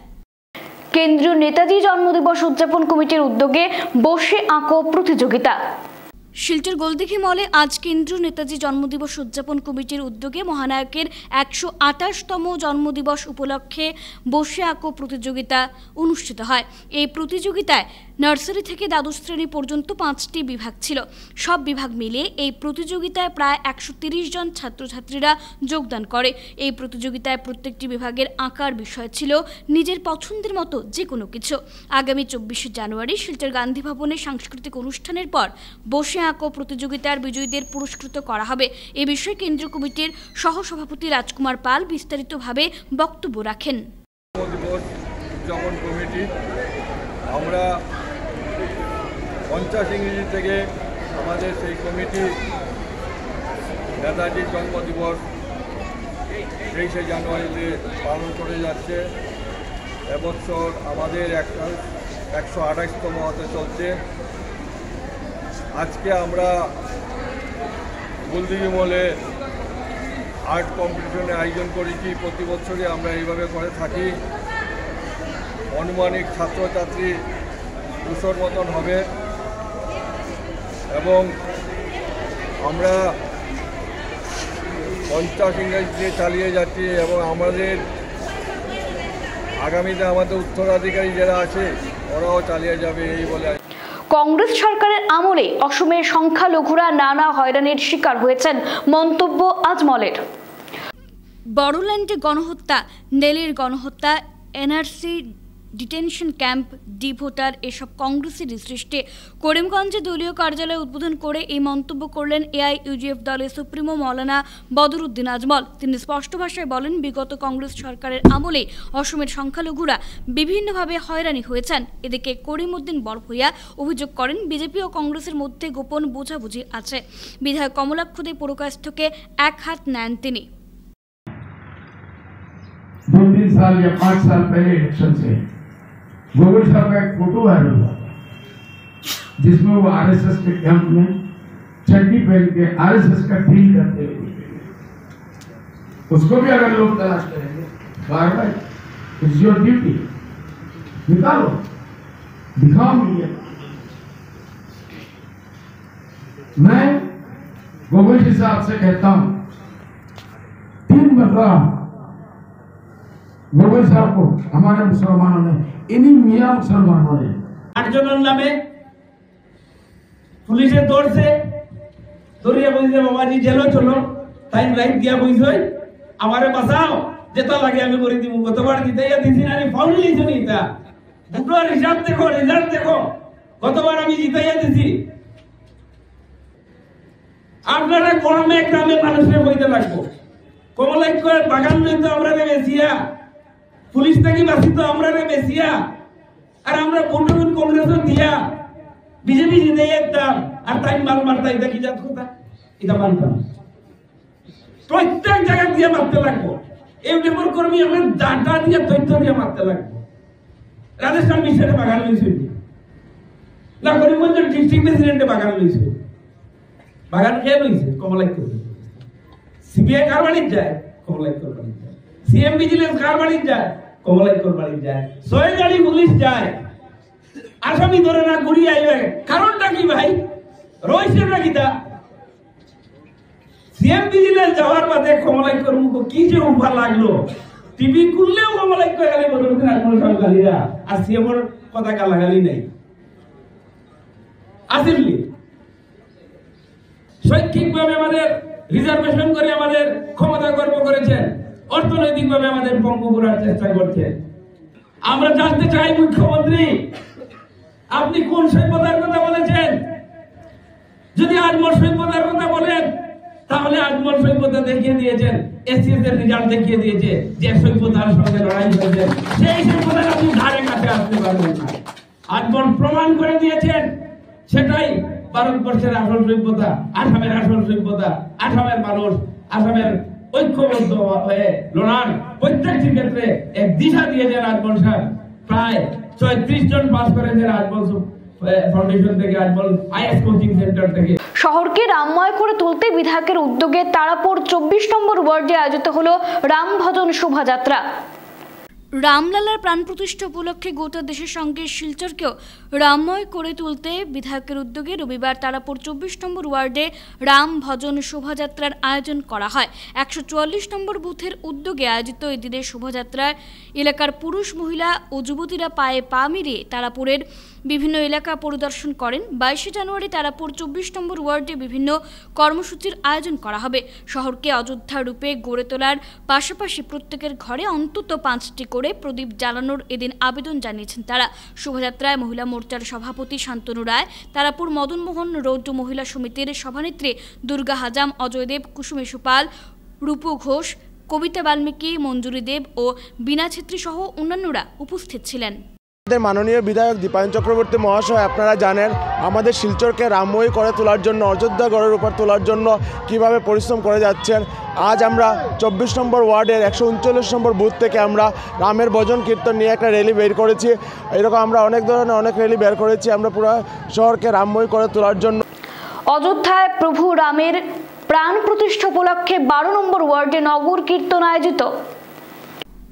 কেন্দ্রীয় নেতাজি জন্মদিবস উদযাপন কমিটির উদ্যোগে বসে আঁকো প্রতিযোগিতা। শিলচর গোলদিঘি মলে আজ কেন্দ্রীয় নেতাজি জন্মদিবস উদযাপন কমিটির উদ্যোগে মহানায়কের 128তম জন্মদিবস উপলক্ষে বসে আঁকো প্রতিযোগিতা অনুষ্ঠিত হয়। এই প্রতিযোগিতায় নার্সারি থেকে দ্বাদশ শ্রেণী পর্যন্ত 5টি বিভাগ ছিল। সব বিভাগ মিলিয়ে এই প্রতিযোগিতায় প্রায় 130 জন ছাত্রছাত্রীরা যোগদান করে। এই প্রতিযোগিতায় প্রত্যেকটি বিভাগের আঁকার বিষয় ছিল নিজের পছন্দের মতো যে কোনো কিছু। আগামী 24 জানুয়ারি শিলচর গান্ধী ভবনে সাংস্কৃতিক অনুষ্ঠানের পর বসে আঁকো প্রতিযোগিতার বিজয়ীদের পুরস্কৃত করা হবে। এ বিষয়ে কেন্দ্রীয় কমিটির সহসভাপতি রাজকুমার পাল বিস্তারিতভাবে বক্তব্য রাখেন। আমরা 50 ইংরেজি থেকে আমাদের সেই কমিটি নেতাজির জন্মদিবস 23 জানুয়ারিতে পালন করে যাচ্ছে। এবছর আমাদের 128তম হতে চলছে। আজকে আমরা গোলদিঘি মলে আর্ট কম্পিটিশনের আয়োজন করেছি। প্রতি বছরই আমরা এইভাবে করে থাকি। আনুমানিক ছাত্রছাত্রী 200 মতন হবে এবং আমরা 50 ইংরেজি দিয়ে চালিয়ে যাচ্ছি এবং আমাদের আগামীতে আমাদের উত্তরাধিকারী যারা আছে ওরাও চালিয়ে যাবে এই বলে। কংগ্রেস সরকারের আমলে অসমের সংখ্যালঘুরা নানা হয়রানির শিকার হয়েছেন, মন্তব্য আজমলের। বড়োল্যান্ডে গণহত্যা, নেলির গণহত্যা, এনআরসি ডিটেনশন ক্যাম্প, ডিভোটার, এসব কংগ্রেসেরই সৃষ্টি। করিমগঞ্জে দলীয় কার্যালয় উদ্বোধন করে এই মন্তব্য করলেন এআইইউডিএফ দলের সুপ্রিমো মৌলানা বদরুদ্দিন আজমল। তিনি স্পষ্ট ভাষায় বলেন, বিগত কংগ্রেস সরকারের আমলে অসমের সংখ্যালঘুরা বিভিন্নভাবে হয়রানি হয়েছেন। এদিকে করিমউদ্দিন বড়ভূঁইয়া অভিযোগ করেন, বিজেপি ও কংগ্রেসের মধ্যে গোপন বোঝাবুঝি আছে। বিধায়ক কমলাক্ষ দে পুরকায়স্থকে এক হাত নেন তিনি। 2-3 साल या 5 साल पहले इलेक्शन से गूगल साहब का एक फोटो वायरल हुआ जिसमें वो आरएसएस के कैंप में चड्डी पहन के आरएसएस का ड्रिल करते हुए, उसको भी अगर लोग तलाश करेंगे बार-बार, इट्स योर ड्यूटी, निकालो, दिखाओ मीडिया। मैं गूगल जी साहब से कहता हूं, 3 मरतबा गोविंद साहब को हमारे मुसलमानों ने, इन्हीं मियां मुसलमानों ने 8 জনের নামে পুলিশের দৌড়ছে, দৌড়িয়ে বলছে বাবাজি জেলো চলো, তাই রাইট দিয়া বলছে আমারে বাঁচাও, যেটা লাগে আমি করে দিব। গতবার জিতাইয়া দিছি না, আমি ফাউল লিখছি নি, তা দুটো হিসাব দেখো, রেজাল্ট দেখো, গতবার আমি জিতাইয়া দিছি। আপনারা গ্রামে গ্রামে মানুষের বইতে লাগবো, কমলাক্ষ বাগান লইতো আমরা বেশিয়া, পুলিশ থেকে বাঁচিত আমরা বেশিয়া, আর আমরা ভোট কংগ্রেস দিয়া বিজেপি জিতে যেতাম, আর তাই মাল মারতা, এটা কি জাত কথা? এটা মানতাম। প্রত্যেক জায়গায় দিয়ে মারতে লাগবো। ইউটিউবের কর্মী আমরা ডাটা দিয়ে তথ্য দিয়ে মারতে লাগবো। রাজস্থান মিশনে বাগান লইছে না, করিমগঞ্জের ডিস্ট্রিক্ট প্রেসিডেন্টে বাগান লইছে। বাগান কে লইছে? কমলাক্ষ। সিবিআই কার বাড়ির যায়? কমলাক্ষ বাড়ির যায়। সিএম ভিজিলেন্স কার বাড়ির যায়? কমলাক্ষ বাড়ির যায়। 6 গাড়ি পুলিশ যায়, আসামি ধরে না ঘুরিয়ে আইবে। কারণটা কি ভাই? রয়েছে না কিতা? সিএম ভিজিলেন্স যাওয়ার বাদে কমলাক্ষর মুখ কি যে উপহার লাগলো, টিভি খুললেও কমলাক্ষ গালি বদলতে না, গালিরা আর সিএমর কথা গালাগালি নেই। আসিমলি শৈক্ষিকভাবে আমাদের রিজার্ভেশন করে আমাদের ক্ষমতা গর্ব করেছেন, অর্থনৈতিকভাবে আমাদের পঙ্গু করার চেষ্টা করছেন। আমরা জানতে চাই মুখ্যমন্ত্রী, আপনি কোন সভ্যতার কথা বলেছেন? যদি আজমল সভ্যতার কথা বলেন, তাহলে আজমল সভ্যতা দেখিয়ে দিয়েছেন, এসএস এর রেজাল্ট দেখিয়ে দিয়েছে যে সভ্যতার সঙ্গে লড়াই হয়েছে, সেই সভ্যতার আপনি ধারে কাছে আসতে পারবেন না। আজমল প্রমাণ করে দিয়েছেন, সেটাই ভারতবর্ষের আসল সভ্যতা, আসামের আসল সভ্যতা। আসামের মানুষ আসামের ঐক্যবদ্ধ হয়ে লড়ার প্রত্যেকটি ক্ষেত্রে এক দিশা দিয়েছেন আজমল সাহেব। প্রায় 34 জন পাস করেছেন আজমল ফাউন্ডেশন থেকে, আজমল আইএস কোচিং সেন্টার থেকে। শহরকে রামময় করে তুলতে বিধায়কের উদ্যোগে তারাপুর 24 নম্বর ওয়ার্ডে আয়োজিত হলো রাম ভজন শোভাযাত্রা। রামলালার প্রাণ প্রতিষ্ঠা উপলক্ষে গোটা দেশের সঙ্গে শিলচরকেও রামময় করে তুলতে বিধায়কের উদ্যোগে রবিবার তারাপুর 24 নম্বর ওয়ার্ডে রাম ভজন শোভাযাত্রার আয়োজন করা হয়। 144 নম্বর বুথের উদ্যোগে আয়োজিত এই দিনের শোভাযাত্রায় এলাকার পুরুষ, মহিলা ও যুবতীরা পায়ে পা মিলিয়ে তারাপুরের বিভিন্ন এলাকা পরিদর্শন করেন। 22 জানুয়ারি তারাপুর 24 নম্বর ওয়ার্ডে বিভিন্ন কর্মসূচির আয়োজন করা হবে। শহরকে অযোধ্যা রূপে গড়ে তোলার পাশাপাশি প্রত্যেকের ঘরে অন্তত 5টি করে প্রদীপ জ্বালানোর এদিন আবেদন জানিয়েছেন তারা। শোভাযাত্রায় মহিলা মোর্চার সভাপতি শান্তনু রায়, তারাপুর মদনমোহন রোড মহিলা সমিতির সভানেত্রী দুর্গা হাজাম, অজয় দেব, কুসুমী সুপাল, রূপু ঘোষ, কবিতা বাল্মীকি, মঞ্জুরি দেব ও বীণা ছেত্রী সহ অন্যান্যরা উপস্থিত ছিলেন। মাননীয় বিধায়ক দীপায়ন চক্রবর্তী মহাশয়, আপনারা জানেন আমাদের শিলচরকে রামময়ী করে তোলার জন্য, অযোধ্যা গড়ের উপর তোলার জন্য কিভাবে পরিশ্রম করে যাচ্ছেন। আজ আমরা 24 নম্বর ওয়ার্ডের 139 নম্বর বুথ থেকে আমরা রামের ভজন কীর্তন নিয়ে একটা র্যালি বের করেছি। এরকম আমরা অনেক ধরনের অনেক র্যালি বের করেছি আমরা পুরো শহরকে রামময়ী করে তোলার জন্য। অযোধ্যায় প্রভু রামের প্রাণ প্রতিষ্ঠা উপলক্ষে 12 নম্বর ওয়ার্ডে নগর কীর্তন আয়োজিত।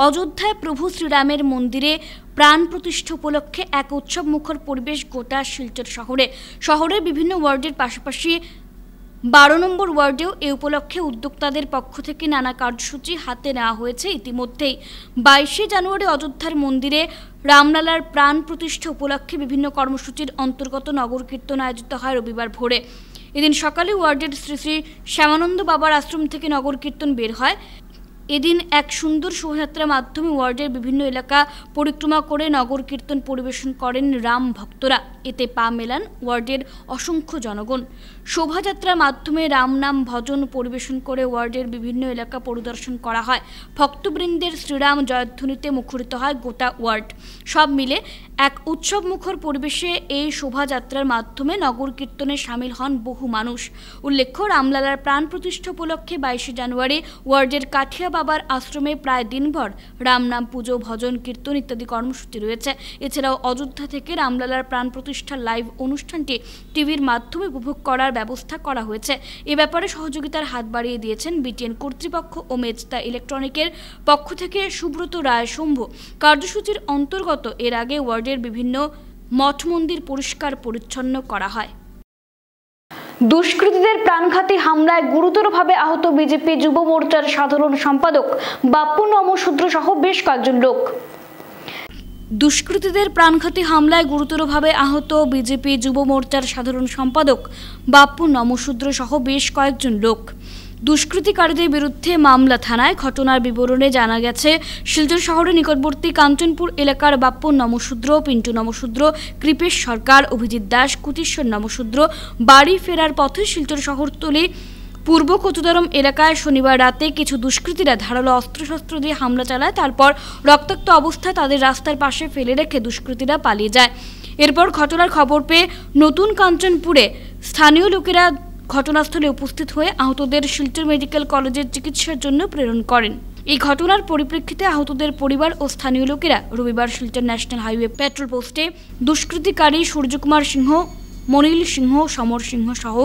অযোধ্যায় প্রভু শ্রীরামের মন্দিরে প্রাণ প্রতিষ্ঠা উপলক্ষে এক উৎসব মুখর পরিবেশ গোটা শিলচর শহরের বিভিন্ন ওয়ার্ডের পাশাপাশি 12 নম্বর ওয়ার্ডেও এই উপলক্ষে উদ্যোক্তাদের পক্ষ থেকে নানা কার্যসূচি হাতে নেওয়া হয়েছে। ইতিমধ্যেই 22শে জানুয়ারি অযোধ্যার মন্দিরে রামলালার প্রাণ প্রতিষ্ঠা উপলক্ষে বিভিন্ন কর্মসূচির অন্তর্গত নগর কীর্তন আয়োজিত হয় রবিবার ভোরে। এদিন সকালে ওয়ার্ডের শ্রী শ্রী শ্যামানন্দ বাবার আশ্রম থেকে নগর কীর্তন বের হয়। এদিন এক সুন্দর শোভাযাত্রার মাধ্যমে ওয়ার্ডের বিভিন্ন এলাকা পরিক্রমা করে নগর কীর্তন পরিবেশন করেন রাম ভক্তরা। এতে পা মেলান ওয়ার্ডের অসংখ্য জনগণ। শোভাযাত্রার মাধ্যমে রাম নাম ভজন পরিবেশন করে ওয়ার্ডের বিভিন্ন এলাকা পরিদর্শন করা হয়। ভক্তবৃন্দের শ্রীরাম জয়ধ্বনিতে মুখরিত হয় গোটা ওয়ার্ড। সব মিলে এক উৎসব মুখর পরিবেশে এই শোভাযাত্রার মাধ্যমে নগর কীর্তনে সামিল হন বহু মানুষ। উল্লেখ্য, রামলালার প্রাণ প্রতিষ্ঠা উপলক্ষে 22শে জানুয়ারি ওয়ার্ডের কাঠিয়া বাবার আশ্রমে প্রায় দিনভর রাম নাম পুজো, ভজন, কীর্তন ইত্যাদি কর্মসূচি রয়েছে। এছাড়াও অযোধ্যা থেকে রামলালার প্রাণ প্রতিষ্ঠার লাইভ অনুষ্ঠানটি টিভির মাধ্যমে উপভোগ করার ব্যবস্থা করা হয়েছে। এ ব্যাপারে সহযোগিতার হাত বাড়িয়ে দিয়েছেন বিটিএন কর্তৃপক্ষ ও মেজদা ইলেকট্রনিকের পক্ষ থেকে সুব্রত রায় শম্ভু। কার্যসূচির অন্তর্গত এর আগে ওয়ার্ডের বিভিন্ন মঠ মন্দির পরিষ্কার পরিচ্ছন্ন করা হয়। দুষ্কৃতীদের প্রাণঘাতী হামলায় গুরুতরভাবে আহত বিজেপি যুব মোর্চার সাধারণ সম্পাদক বাপ্পু নমশূদ্র সহ বেশ কয়েকজন লোক। দুষ্কৃতীদের প্রাণঘাতী হামলায় গুরুতরভাবে আহত বিজেপি যুব মোর্চার সাধারণ সম্পাদক বাপ্পু নমশূদ্র সহ বেশ কয়েকজন লোক। দুষ্কৃতিকারীদের বিরুদ্ধে মামলা থানায়। ঘটনার বিবরণে জানা গেছে, শিলচর শহরের নিকটবর্তী কাঞ্চনপুর এলাকার বাপ্পু নমশূদ্র, পিন্টু নমশূদ্র, কৃপেশ সরকার, অভিজিৎ দাস, কুতীশ্বর নমশূদ্র বাড়ি ফেরার পথে শিলচর শহরতলি পূর্ব কচুদরম এলাকায় শনিবার রাতে কিছু দুষ্কৃতীরা ধারালো অস্ত্রশস্ত্র দিয়ে হামলা চালায়। তারপর রক্তাক্ত অবস্থায় তাদের রাস্তার পাশে ফেলে রেখে দুষ্কৃতীরা পালিয়ে যায়। এরপর ঘটনার খবর পেয়ে নতুন কাঞ্চনপুরে স্থানীয় লোকেরা ঘটনাস্থলে উপস্থিত হয়ে আহতদের শিলচর মেডিকেল কলেজের চিকিৎসার জন্য প্রেরণ করেন। এই ঘটনার পরিপ্রেক্ষিতে আহতদের পরিবার ও স্থানীয় লোকেরা রবিবার শিলচর ন্যাশনাল হাইওয়ে পেট্রোল পোস্টে দুষ্কৃতিকারী সূর্যকুমার সিংহ, মনিল সিংহ, সমর সিংহ সহ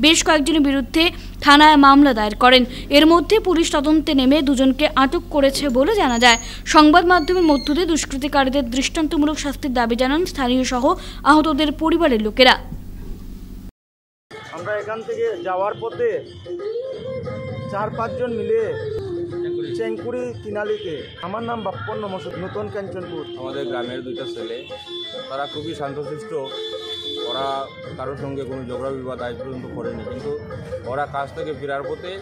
বেশ কয়েকজনের বিরুদ্ধে থানায় মামলা দায়ের করেন। এর মধ্যে পুলিশ তদন্তে নেমে দুজনকে আটক করেছে বলে জানা যায়। সংবাদ মাধ্যমের মধ্য দিয়ে দুষ্কৃতিকারীদের দৃষ্টান্তমূলক শাস্তির দাবি জানান স্থানীয় সহ আহতদের পরিবারের লোকেরা। আমরা এখান থেকে যাওয়ার পথে 4-5 জন মিলে চেঙ্কুড়ি কিনালিতে, আমার নাম বাপ্পু নমশূদ্র, নতুন কাঞ্চনপুর। আমাদের গ্রামের দুইটা ছেলে, তারা খুবই শান্তশিষ্ট। ওরা কারোর সঙ্গে কোনো ঝগড়া বিবাদ আজ পর্যন্ত করেনি, কিন্তু ওরা কাজ থেকে ফেরার পথে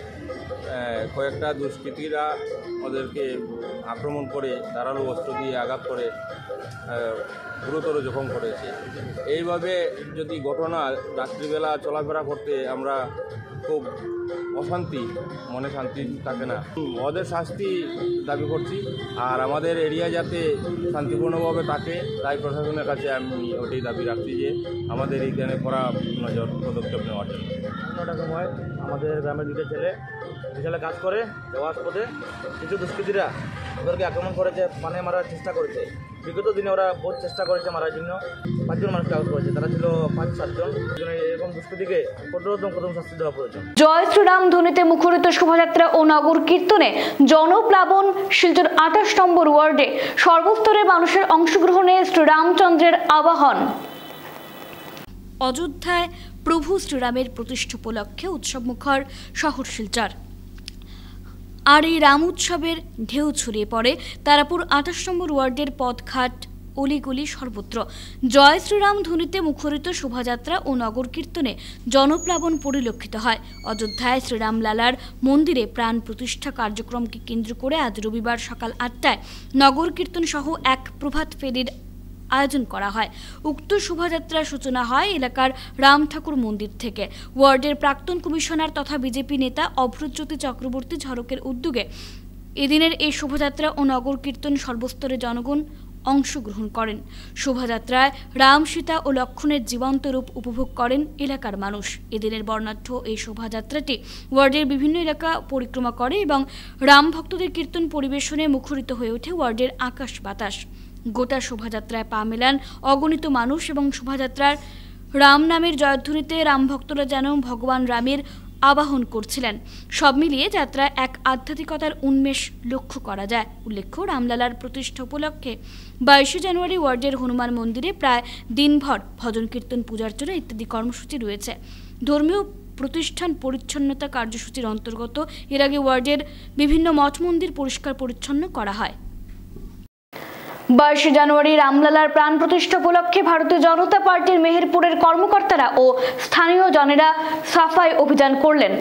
কয়েকটা দুষ্কৃতীরা ওদেরকে আক্রমণ করে ধারালো অস্ত্র দিয়ে আঘাত করে গুরুতর জখম করেছে। এইভাবে যদি ঘটনা রাত্রিবেলা চলাফেরা করতে আমরা খুব অশান্তি, মনে শান্তি থাকে না। ওদের শাস্তি দাবি করছি, আর আমাদের এরিয়া যাতে শান্তিপূর্ণভাবে থাকে তাই প্রশাসনের কাছে আমি ওটাই দাবি রাখছি যে আমাদের এইখানে করা নজর পদক্ষেপ নেওয়ার জন্য। 9টার সময় আমাদের গ্রামের দুটো ছেলে বিশালে কাজ করে যাওয়ার পথে কিছু দুষ্কৃতীরা ওদেরকে আক্রমণ করেছে, মানে মারার চেষ্টা করেছে। বিগত দিনে ওরা বহুত চেষ্টা করেছে মারার জন্য। 5 জন মানুষকে আহত করেছে, তারা ছিল 5-7 জন। এরকম দুষ্কৃতীকে কঠোরতম শাস্তি দেওয়া প্রয়োজন। জয় শ্রীরাম ধ্বনিতে মুখরিত শোভাযাত্রা ও নগর কীর্তনে জনপ্লাবন শিলচর 28 নম্বর ওয়ার্ডে সর্বস্তরের মানুষের অংশগ্রহণে শ্রীরামচন্দ্রের আবাহন। অযোধ্যায় প্রভু শ্রীরামের প্রতিষ্ঠা উপলক্ষে উৎসবমুখর শহর শিলচর। আর এই রাম উৎসবের ঢেউ ছড়িয়ে পড়ে তারাপুর 28 নম্বর ওয়ার্ডের পথঘাট, অলিগলি সর্বত্র। জয় শ্রীরাম ধ্বনিতে মুখরিত শোভাযাত্রা ও নগর কীর্তনে জনপ্লাবন পরিলক্ষিত হয়। অযোধ্যায় শ্রীরাম লালার মন্দিরে প্রাণ প্রতিষ্ঠা কার্যক্রমকে কেন্দ্র করে আজ রবিবার সকাল 8টায় নগর কীর্তন সহ এক প্রভাত ফেরির আয়োজন করা হয়। উক্ত শোভাযাত্রার সূচনা হয় এলাকার রাম ঠাকুর মন্দির থেকে। ওয়ার্ডের প্রাক্তন কমিশনার তথা বিজেপি নেতা অভ্রজ্যোতি চক্রবর্তী ঝড়কের উদ্যোগে এদিনের এই শোভাযাত্রা ও নগর কীর্তন সর্বস্তরের জনগণ অংশগ্রহণ করেন। শোভাযাত্রায় রাম, সীতা ও লক্ষ্মণের জীবন্ত রূপ উপভোগ করেন এলাকার মানুষ। এদিনের বর্ণাঢ্য এই শোভাযাত্রাটি ওয়ার্ডের বিভিন্ন এলাকা পরিক্রমা করে এবং রাম ভক্তদের কীর্তন পরিবেশনে মুখরিত হয়ে ওঠে ওয়ার্ডের আকাশ বাতাস। গোটা শোভাযাত্রায় পা মেলান অগণিত মানুষ এবং শোভাযাত্রার রাম নামের জয়ধ্বনিতে রাম ভক্তরা যেন ভগবান রামের আবাহন করছিলেন। সব মিলিয়ে যাত্রায় এক আধ্যাত্মিকতার উন্মেষ লক্ষ্য করা যায়। উল্লেখ্য, রামলালার প্রতিষ্ঠা উপলক্ষে 22 জানুয়ারি ওয়ার্ডের হনুমান মন্দিরে প্রায় দিনভর ভজন কীর্তন, পূজার্চনা ইত্যাদি কর্মসূচি রয়েছে। ধর্মীয় প্রতিষ্ঠান পরিচ্ছন্নতা কার্যসূচির অন্তর্গত এর আগে ওয়ার্ডের বিভিন্ন মঠ মন্দির পরিষ্কার পরিচ্ছন্ন করা হয়। 22 জানুয়ারি রামলালার প্রাণ প্রতিষ্ঠা উপলক্ষে ভারতীয় জনতা পার্টির মেহেরপুরের কর্মকর্তারা ও স্থানীয় জনেরা সাফাই অভিযান করলেন।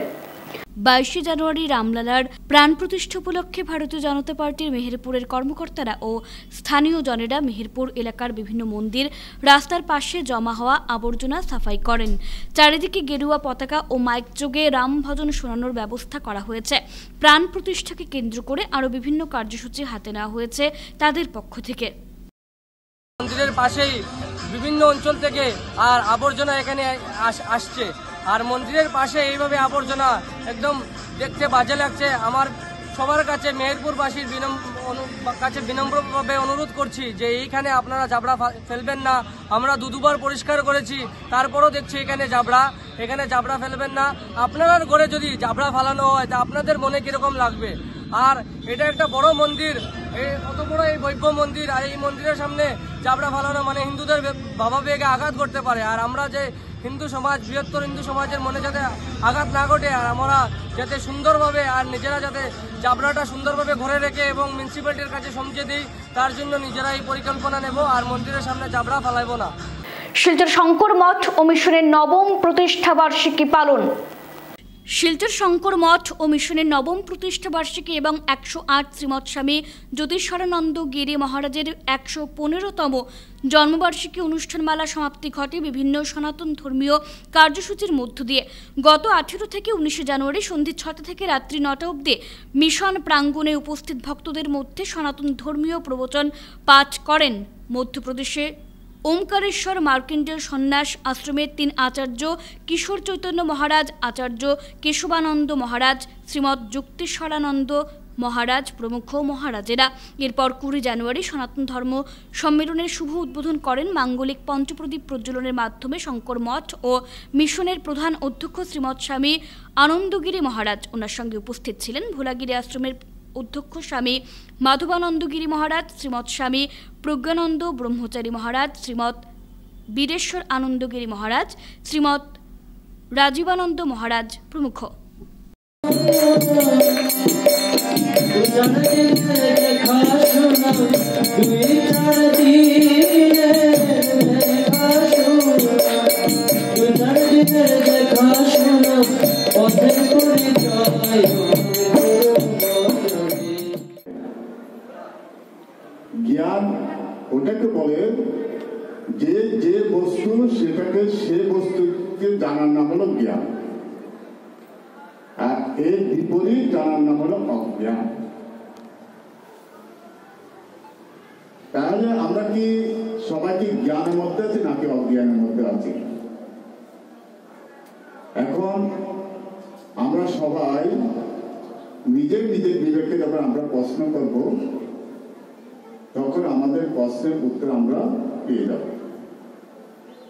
22 জানুয়ারি রামলালার প্রাণ প্রতিষ্ঠা উপলক্ষে ভারতীয় জনতা পার্টির মেহেরপুরের কর্মকর্তারা ও স্থানীয় জনেরা মেহেরপুর এলাকার বিভিন্ন মন্দির, রাস্তার পাশে জমা হওয়া আবর্জনা সাফাই করেন। চারিদিকে গেরুয়া পতাকা ও মাইক যোগে রাম ভজন শোনানোর ব্যবস্থা করা হয়েছে। প্রাণ প্রতিষ্ঠাকে কেন্দ্র করে আরও বিভিন্ন কার্যসূচি হাতে নেওয়া হয়েছে তাদের পক্ষ থেকে। মন্দিরের পাশেই বিভিন্ন অঞ্চল থেকে আর আবর্জনা এখানে আসছে, আর মন্দিরের পাশে এইভাবে আবর্জনা একদম দেখতে বাজে লাগছে। আমার সবার কাছে মেহেরপুরবাসীর কাছে বিনম্রভাবে অনুরোধ করছি যে এইখানে আপনারা জাবড়া ফেলবেন না। আমরা দুবার পরিষ্কার করেছি, তারপরও দেখছি এখানে জাবড়া ফেলবেন না। আপনার ঘরে যদি জাবড়া ফেলানো হয় তা আপনাদের মনে কিরকম লাগবে? আর এটা একটা বড় মন্দির, কত বড় এই ভব্য মন্দির, আর এই মন্দিরের সামনে জাবড়া ফেলানো মানে হিন্দুদের ভাবাবেগে আঘাত করতে পারে। আর আমরা যে হিন্দু সমাজ, বৃহত্তর হিন্দু সমাজের মনে যাতে আঘাত না ঘটে, আর আমরা যাতে সুন্দরভাবে আর নিজেরা যাতে জাবড়াটা সুন্দরভাবে ঘরে রেখে এবং মিউনিসিপ্যালিটির কাছে সমঝে দিই, তার জন্য নিজেরা এই পরিকল্পনা নেব আর মন্দিরের সামনে জাবড়া ফেলাইব না। শিলচর শঙ্কর মঠ ও মিশনের নবম প্রতিষ্ঠা বার্ষিকী পালন। শিলচর শঙ্কর মঠ ও মিশনের নবম প্রতিষ্ঠা বার্ষিকী এবং 108 শ্রীমৎ স্বামী জ্যোতিষরানন্দ গিরি মহারাজের 115তম জন্মবার্ষিকী অনুষ্ঠানমালা সমাপ্তি ঘটে বিভিন্ন সনাতন ধর্মীয় কার্যসূচির মধ্য দিয়ে। গত 18 থেকে 19 জানুয়ারি সন্ধ্যে 6টা থেকে রাত্রি 9টা অবধি মিশন প্রাঙ্গণে উপস্থিত ভক্তদের মধ্যে সনাতন ধর্মীয় প্রবচন পাঠ করেন মধ্যপ্রদেশে ওমকারেশ্বর মার্কেন্ডীয় সন্ন্যাস আশ্রমের 3 আচার্য কিশোর চৈতন্য মহারাজ, আচার্য কেশবানন্দ মহারাজ, শ্রীমৎ যুক্তিশ্বরানন্দ মহারাজ প্রমুখ মহারাজেরা। এরপর 20 জানুয়ারি সনাতন ধর্ম সম্মেলনের শুভ উদ্বোধন করেন মাঙ্গলিক পঞ্চপ্রদীপ প্রজ্বলনের মাধ্যমে শঙ্কর মঠ ও মিশনের প্রধান অধ্যক্ষ শ্রীমৎ স্বামী আনন্দগিরি মহারাজ। ওনার সঙ্গে উপস্থিত ছিলেন ভোলাগিরি আশ্রমের অধ্যক্ষ স্বামী মাধবানন্দগিরি মহারাজ, শ্রীমৎ স্বামী প্রজ্ঞানন্দ ব্রহ্মচারী মহারাজ, শ্রীমৎ বীরেশ্বর আনন্দগিরি মহারাজ, শ্রীমৎ রাজীবানন্দ মহারাজ প্রমুখ। জ্ঞান ওটাকে বলে যে বস্তু সেটাকে সে বস্তুকে জানার নাম হলো জ্ঞান, আর এর বিপরীত জানার নাম হলো অজ্ঞান। তাহলে আমরা কি সবাই কি জ্ঞানের মধ্যে আছি নাকি অজ্ঞানের মধ্যে আছি? এখন আমরা সবাই নিজের বিবেককে যখন আমরা প্রশ্ন করব, তখন আমাদের প্রশ্নের উত্তর আমরা পেয়ে যাব।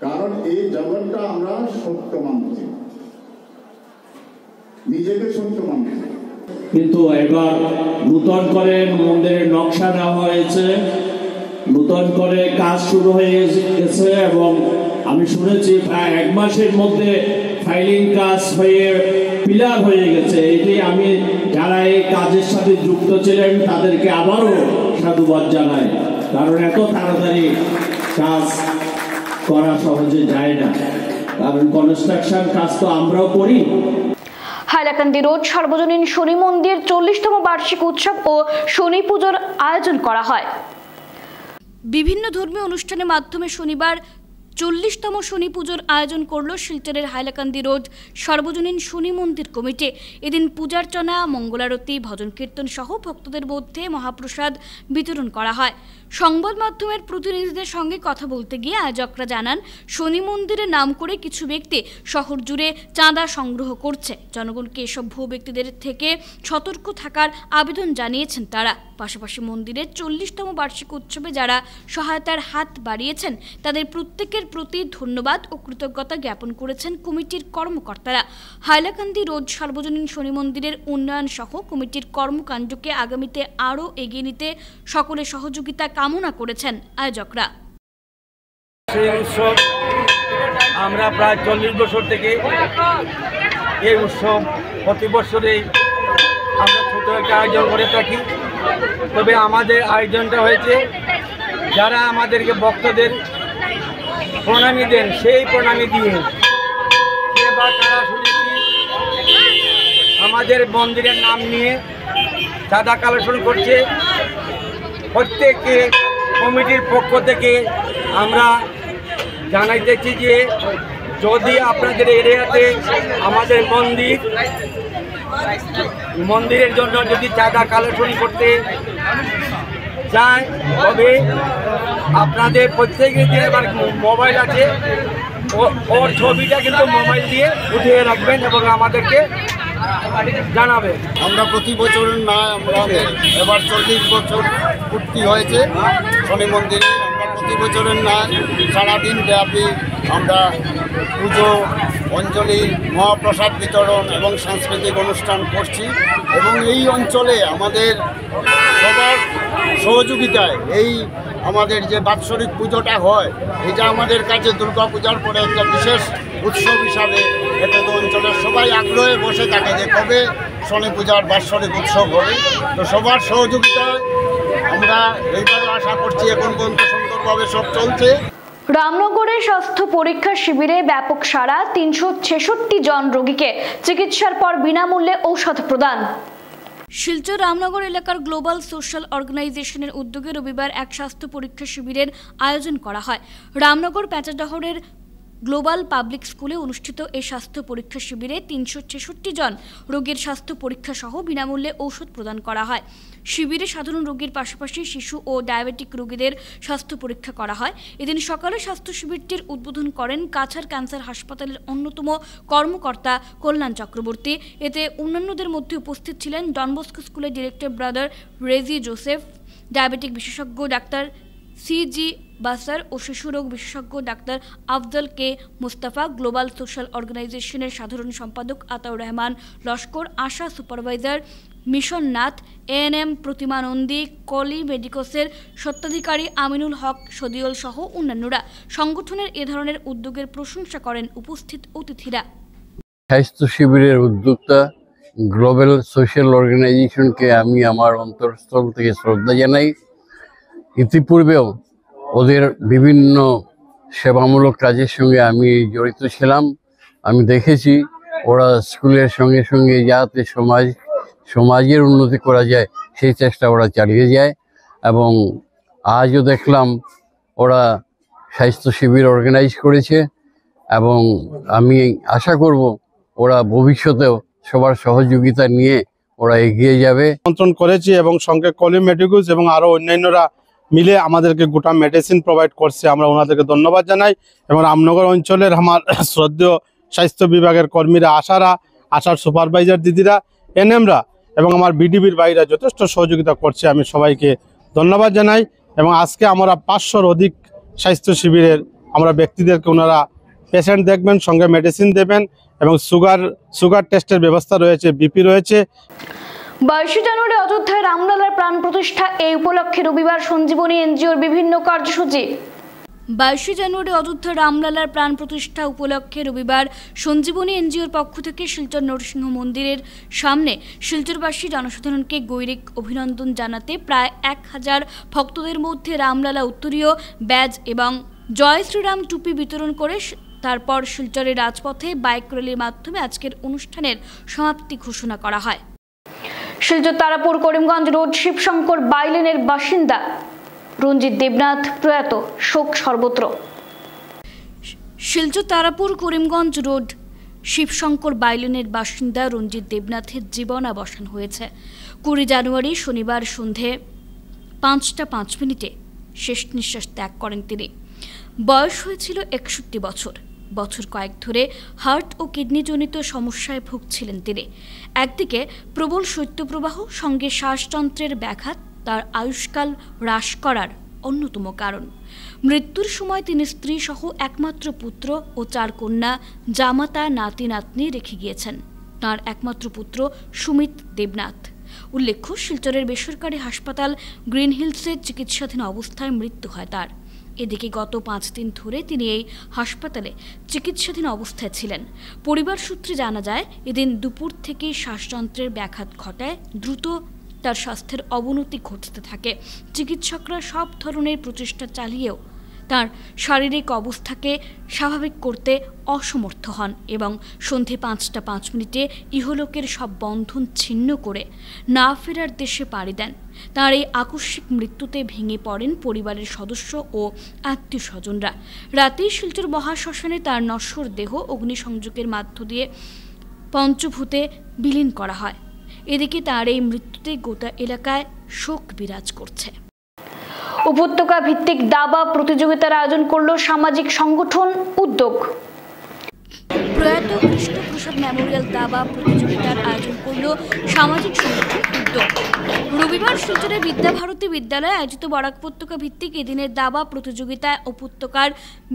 কারণ এই জগৎটা আমরা সত্য মানছি, নিজেকে সত্য মানছি। কিন্তু এবার নূতন করে মন্দিরের নকশা দেওয়া হয়েছে, নূতন করে কাজ শুরু হয়ে গেছে এবং আমি শুনেছি প্রায় 1 মাসের মধ্যে ফাইলিং কাজ হয়ে পিলার হয়ে গেছে। এটি আমি যারা এই কাজের সাথে যুক্ত ছিলেন তাদেরকে আবারও সাধুবাদ জানাই, কারণ এত তাড়াতাড়ি কাজ করা সহজে যায় না, কারণ কনস্ট্রাকশন কাজ তো আমরাও করি। হাইলাকান্দি রোড সর্বজনীন শনি মন্দির 40তম বার্ষিক উৎসব ও শনি পুজোর আয়োজন করা হয়। বিভিন্ন ধর্মীয় অনুষ্ঠানের মাধ্যমে শনিবার 40তম শনি পুজোর আয়োজন করল শিলচরের হাইলাকান্দি রোড সর্বজনীন শনি মন্দির কমিটি। এদিন পূজার্চনা, মঙ্গলারতি, ভজন কীর্তন সহ ভক্তদের মধ্যে মহাপ্রসাদ বিতরণ করা হয়। সংবাদ মাধ্যমের প্রতিনিধিদের সঙ্গে কথা বলতে গিয়ে আয়োজকরা জানান, শনি মন্দিরের নাম করে কিছু ব্যক্তি শহর জুড়ে চাঁদা সংগ্রহ করছে। জনগণকে এসব ভুয়ো ব্যক্তিদের থেকে সতর্ক থাকার আবেদন জানিয়েছেন তারা। পাশাপাশি মন্দিরের 40তম বার্ষিক উৎসবে যারা সহায়তার হাত বাড়িয়েছেন তাদের প্রত্যেকের প্রতি ধন্যবাদ ও কৃতজ্ঞতা জ্ঞাপন করেছেন কমিটির কর্মকর্তারা। হাইলাকান্দি রোড সার্বজনীন শনি মন্দিরের উন্নয়ন সহ কমিটির কর্মকাণ্ডকে আগামীতে আরও এগিয়ে নিতে সকলের সহযোগিতা কামনা করেছেন আয়োজকরা। সেই উৎসব আমরা প্রায় 40 বছর থেকে এই উৎসব প্রতি বছরেই আমরা ছোট একটা আয়োজন করে থাকি। তবে আমাদের আয়োজনটা হয়েছে যারা আমাদেরকে ভক্তদের প্রণামী দেন, সেই প্রণামী দিয়ে এবার তারা শুনেছি আমাদের মন্দিরের নাম নিয়ে চাঁদা কালেকশন করছে। প্রত্যেককে কমিটির পক্ষ থেকে আমরা জানাইতেছি যে যদি আপনাদের এরিয়াতে আমাদের মন্দিরের জন্য যদি চাঁদা কালেকশন করতে চায় তবে আপনাদের প্রত্যেকের যে এবার মোবাইল আছে ওর ছবিটা কিন্তু মোবাইল দিয়ে উঠিয়ে রাখবেন এবং আমাদেরকে জানাবেন। আমরা প্রতি বছর না, আমাদের এবার 40 বছর পূর্তি হয়েছে শনি মন্দিরে। আমরা প্রতি বছরের না সারাদিন ব্যাপী আমরা পুজো, অঞ্জলি, মহাপ্রসাদ বিতরণ এবং সাংস্কৃতিক অনুষ্ঠান করছি। এবং এই অঞ্চলে আমাদের সবার সহযোগিতায় এই আমাদের যে বাৎসরিক পুজোটা হয়, এটা আমাদের কাছে দুর্গা পূজার পরে একটা বিশেষ উৎসব হিসাবে এটা তো অঞ্চলের সবাই আগ্রহে বসে থাকে যে কবে শনি পূজার বাৎসরিক উৎসব হবে। তো সবার সহযোগিতায় আমরা এইবারও আশা করছি এখন পর্যন্ত সুন্দরভাবে সব চলছে। রামনগরে স্বাস্থ্য পরীক্ষা শিবিরে ব্যাপক সাড়া, 366 জন রোগীকে চিকিৎসার পর বিনামূল্যে ঔষধ প্রদান। শিলচর রামনগর এলাকার গ্লোবাল সোশ্যাল অর্গানাইজেশনের উদ্যোগে রবিবার এক স্বাস্থ্য পরীক্ষা শিবিরের আয়োজন করা হয়। রামনগর প্যাঁচাডহরের গ্লোবাল পাবলিক স্কুলে অনুষ্ঠিত এই স্বাস্থ্য পরীক্ষা শিবিরে 366 জন রোগীর স্বাস্থ্য পরীক্ষা সহ বিনামূল্যে ঔষধ প্রদান করা হয়। শিবিরে সাধারণ রোগীর পাশাপাশি শিশু ও ডায়াবেটিক রোগীদের স্বাস্থ্য পরীক্ষা করা হয়। এদিন সকালে স্বাস্থ্য শিবিরটির উদ্বোধন করেন কাছাড় ক্যান্সার হাসপাতালের অন্যতম কর্মকর্তা কল্যাণ চক্রবর্তী। এতে অন্যান্যদের মধ্যে উপস্থিত ছিলেন ডন বস্কো স্কুলের ডিরেক্টর ব্রাদার রেজি জোসেফ, ডায়াবেটিক বিশেষজ্ঞ ডাক্তার সিজি বাসার ও শিশুরোগ বিশেষজ্ঞ ডাক্তার আফজল কে মুস্তাফা, গ্লোবাল সোশ্যাল অর্গানাইজেশনের সাধারণ সম্পাদক আতাউর রহমান লস্কর, আশা সুপারভাইজার মিশন নাথ, এএনএম প্রতিমা নন্দী, কলি মেডিকোসের স্বত্বাধিকারী আমিনুল হক সদিউল সহ অন্যান্যরা। সংগঠনের এ ধরনের উদ্যোগের প্রশংসা করেন উপস্থিত অতিথিরা। স্বাস্থ্য শিবিরের উদ্যোক্তা গ্লোবাল সোশ্যাল অর্গানাইজেশনকে আমি আমার অন্তরস্থল থেকে শ্রদ্ধা জানাই। ইতিপূর্বেও ওদের বিভিন্ন সেবামূলক কাজের সঙ্গে আমি জড়িত ছিলাম। আমি দেখেছি ওরা স্কুলের সঙ্গে সঙ্গে যাতে সমাজের উন্নতি করা যায় সেই চেষ্টা ওরা চালিয়ে যায়। এবং আজও দেখলাম ওরা স্বাস্থ্য শিবির অর্গানাইজ করেছে এবং আমি আশা করব ওরা ভবিষ্যতেও সবার সহযোগিতা নিয়ে ওরা এগিয়ে যাবে। আমন্ত্রণ করেছি এবং সঙ্গে কলি মেডিকোস এবং আরও অন্যান্যরা মিলে আমাদেরকে গোটা মেডিসিন প্রোভাইড করছে। আমরা ওনাদেরকে ধন্যবাদ জানাই এবং রামনগর অঞ্চলের আমার শ্রদ্ধেয় স্বাস্থ্য বিভাগের কর্মীরা, আশার সুপারভাইজার দিদিরা, এনএমরা এবং আমার বিডিবির ভাইরা যথেষ্ট সহযোগিতা করছে। আমি সবাইকে ধন্যবাদ জানাই। এবং আজকে আমরা 500-র অধিক স্বাস্থ্য শিবিরের আমরা ব্যক্তিদেরকে ওনারা পেশেন্ট দেখবেন, সঙ্গে মেডিসিন দেবেন এবং সুগার টেস্টের ব্যবস্থা রয়েছে, বিপি রয়েছে। 22 জানুয়ারি অযোধ্যায় রামলালার প্রাণ প্রতিষ্ঠা, এই উপলক্ষে রবিবার সঞ্জীবনী এনজিওর বিভিন্ন কার্যসূচি। 22 জানুয়ারি অযোধ্যার রামলালার প্রাণ প্রতিষ্ঠা উপলক্ষে রবিবার সঞ্জীবনী এনজিওর পক্ষ থেকে শিলচর নরসিংহ মন্দিরের সামনে শিলচরবাসী জনসাধারণকে গৈরিক অভিনন্দন জানাতে প্রায় 1000 ভক্তদের মধ্যে রামলালা উত্তরীয় ব্যাজ এবং জয় শ্রীরাম টুপি বিতরণ করে তারপর শিলচরের রাজপথে বাইক র্যালির মাধ্যমে আজকের অনুষ্ঠানের সমাপ্তি ঘোষণা করা হয়। শিলচর তারাপুর করিমগঞ্জ রোড শিবশঙ্কর বাইলেনের বাসিন্দা রঞ্জিত দেবনাথ প্রয়াত, শোক সর্বত্র। শিলচর তারাপুর করিমগঞ্জ রোড শিবশঙ্কর বাইলেনের বাসিন্দা রঞ্জিত দেবনাথের জীবনাবসান হয়েছে 20 জানুয়ারি শনিবার সন্ধে 5টা 5 মিনিটে শেষ নিঃশ্বাস ত্যাগ করেন তিনি। বয়স হয়েছিল 61 বছর। বছর কয়েক ধরে হার্ট ও কিডনিজনিত সমস্যায় ভুগছিলেন তিনি। একদিকে প্রবল শৈত্যপ্রবাহ সঙ্গে শ্বাসযন্ত্রের ব্যাঘাত তার আয়ুষ্কাল হ্রাস করার অন্যতম কারণ। মৃত্যুর সময় তিনি স্ত্রী সহ একমাত্র পুত্র ও 4 কন্যা, জামাতা, নাতি নাতনি রেখে গিয়েছেন। তার একমাত্র পুত্র সুমিত দেবনাথ। উল্লেখ্য, শিলচরের বেসরকারি হাসপাতাল গ্রিন হিলসে চিকিৎসাধীন অবস্থায় মৃত্যু হয় তার। এদিকে গত 5 দিন ধরে তিনি এই হাসপাতালে চিকিৎসাধীন অবস্থায় ছিলেন। পরিবার সূত্রে জানা যায়, এদিন দুপুর থেকে শ্বাসযন্ত্রের ব্যাঘাত ঘটায় দ্রুত তার স্বাস্থ্যের অবনতি ঘটতে থাকে। চিকিৎসকরা সব ধরনের প্রচেষ্টা চালিয়েও তার শারীরিক অবস্থাকে স্বাভাবিক করতে অসমর্থ হন এবং সন্ধে 5টা 5 মিনিটে ইহলোকের সব বন্ধন ছিন্ন করে না ফেরার দেশে পাড়ি দেন। তার এই আকস্মিক মৃত্যুতে ভেঙে পড়েন পরিবারের সদস্য ও আত্মীয় স্বজনরা। রাতেই শিলচর মহাশ্মশানে তার নশ্বর দেহ অগ্নিসংযোগের মধ্য দিয়ে পঞ্চভূতে বিলীন করা হয়। এদিকে তার এই মৃত্যুতে গোটা এলাকায় শোক বিরাজ করছে। উপত্যকা ভিত্তিক দাবা প্রতিযোগিতার আয়োজন করল সামাজিক সংগঠন উদ্যোগ। প্রয়াত কৃষ্ণপ্রসাদ মেমোরিয়াল দাবা প্রতিযোগিতার আয়োজন করল সামাজিক সংগঠন উদ্যোগ। রবিবার শিলচরের বিদ্যাভারতী বিদ্যালয়ে আয়োজিত বরাক উপত্যকা ভিত্তিক এদিনের দাবা প্রতিযোগিতায় উপত্যকার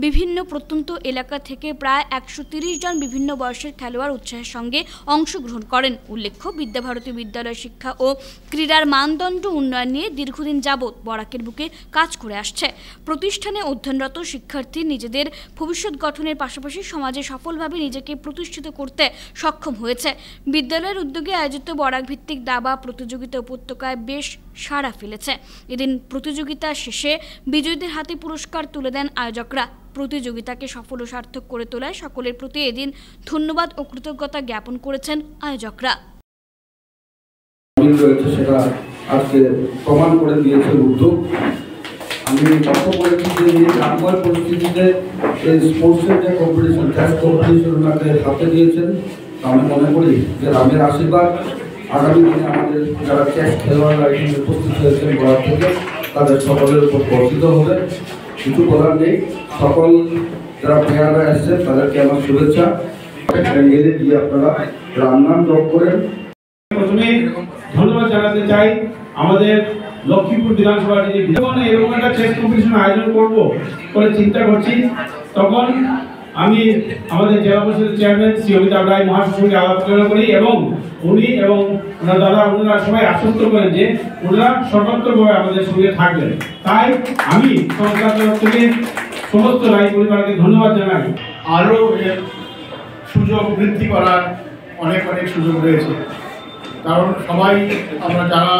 বিভিন্ন প্রত্যন্ত এলাকা থেকে প্রায় 130 জন বিভিন্ন বয়সের খেলোয়াড় উৎসাহের সঙ্গে অংশগ্রহণ করেন। উল্লেখ্য, বিদ্যাভারতী বিদ্যালয় শিক্ষা ও ক্রীড়ার মানদণ্ড উন্নয়ন নিয়ে দীর্ঘদিন যাবৎ বরাকের বুকে কাজ করে আসছে। প্রতিষ্ঠানে অধ্যয়নরত শিক্ষার্থী নিজেদের ভবিষ্যৎ গঠনের পাশাপাশি সমাজে সফলভাবে নিজেকে প্রতিষ্ঠিত করতে সক্ষম হয়েছে। বিদ্যালয়ের উদ্যোগে আয়োজিত বরাক ভিত্তিক দাবা প্রতিযোগিতা উপত্যকায় বেশ সাড়া ফেলেছে। এদিন প্রতিযোগিতা শেষে বিজয়ীদের হাতে পুরস্কার তুলে দেন আয়োজকরা। প্রতিযোগিতাকে সফল ও সার্থক করে তোলায় সকলের প্রতি এদিন ধন্যবাদ ও কৃতজ্ঞতা জ্ঞাপন করেছেন আয়োজকরা। সেটা আজকে প্রমাণ করে দিয়েছে উদ্যোগ। আমি লক্ষ্য করেছি যে এই গ্রাম্য পরিস্থিতিতে এই স্পোর্টসের যে কম্পিটিশন, টেস্ট কম্পিটিশন ওনাকে হাতে দিয়েছেন। আমি মনে করি যে রামের আশীর্বাদ আগামী দিনে আমাদের যারা চেস খেলোয়াড়রা এখানে উপস্থিত হয়েছেন বরাক থেকে তাদের সকলের উপর বর্ধিত হবে। কিছু বলার নেই। সকল যারা প্লেয়াররা এসছেন তাদেরকে আমার শুভেচ্ছা। মেরে দিয়ে আপনারা রাম নাম জপ করেন। প্রথমে ধন্যবাদ জানাতে চাই আমাদের লক্ষ্মীপুর বিধানসভার যে এরকম একটা চেস কম্পিটিশন আয়োজন করবো বলে চিন্তা করছি, তখন আমি আমাদের জেলা পরিষদের চেয়ারম্যান শ্রী অমিতাভ রায় মহাশয়ের সঙ্গে আলোচনা করি এবং উনি এবং ওনার দাদা ওনারা সবাই আশ্বস্ত করেন যে ওনারা সর্বাত্মকভাবে আমাদের সঙ্গে থাকবেন। তাই আমি সংস্থার তরফ থেকে সমস্ত রায় পরিবারকে ধন্যবাদ জানাই। আরও এর সুযোগ বৃদ্ধি করার অনেক সুযোগ রয়েছে, কারণ সবাই আমরা যারা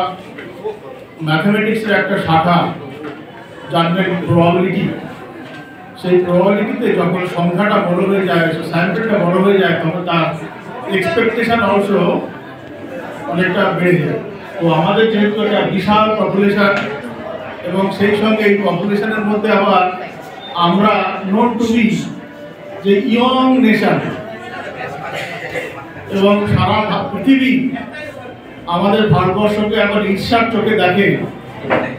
ম্যাথমেটিক্সের একটা শাখা জানবেন প্রবাবিলিটি, সেই প্রবাবিলিটিতে যখন সংখ্যাটা বড় হয়ে যায়, স্যাম্পলটা বড় হয়ে যায়, তখন তার এক্সপেকটেশন অবশ্য অনেকটা বেড়ে যায়। তো আমাদের যেহেতু একটা বিশাল পপুলেশন এবং সেই সঙ্গে এই পপুলেশনের মধ্যে আবার আমরা নোট টু বি যে ইয়ং নেশন এবং সারা পৃথিবী আমাদের ভারতবর্ষকে এখন ঈর্ষার চোখে দেখে,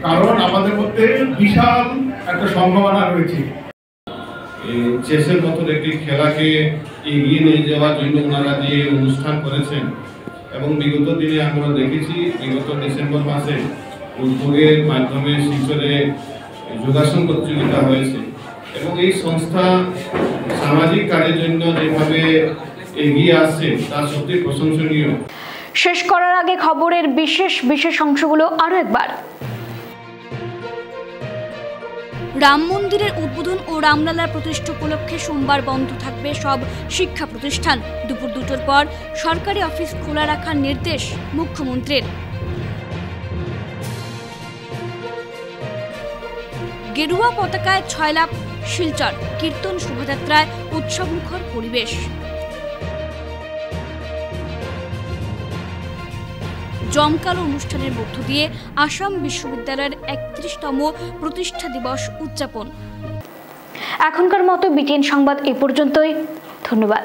কারণ আমাদের মধ্যে বিশাল একটা সম্ভাবনা রয়েছে। চেসের মতন একটি খেলাকে এগিয়ে নিয়ে যাওয়ার জন্য ওনারা যে অনুষ্ঠান করেছেন এবং বিগত দিনে আমরা দেখেছি, বিগত ডিসেম্বর মাসে উদ্যোগের মাধ্যমে শিলচরে যোগাসন প্রতিযোগিতা হয়েছে এবং এই সংস্থা সামাজিক কাজের জন্য যেভাবে এগিয়ে আসছে তা সত্যি প্রশংসনীয়। শেষ করার আগে খবরের বিশেষ অংশগুলো আরো একবার। রাম মন্দিরের উদ্বোধন ও রামলালার প্রতিষ্ঠা উপলক্ষে সোমবার বন্ধ থাকবে সব শিক্ষা প্রতিষ্ঠান। দুপুর 2টার পর সরকারি অফিস খোলা রাখার নির্দেশ মুখ্যমন্ত্রীর। গেরুয়া পতাকায় 6 লাখ শিলচর, কীর্তন শোভাযাত্রায় উৎসবমুখর পরিবেশ। জমকালো অনুষ্ঠানের মধ্য দিয়ে আসাম বিশ্ববিদ্যালয়ের 31তম প্রতিষ্ঠা দিবস উদযাপন। এখনকার মতো বিটিএন সংবাদ এ পর্যন্তই। ধন্যবাদ।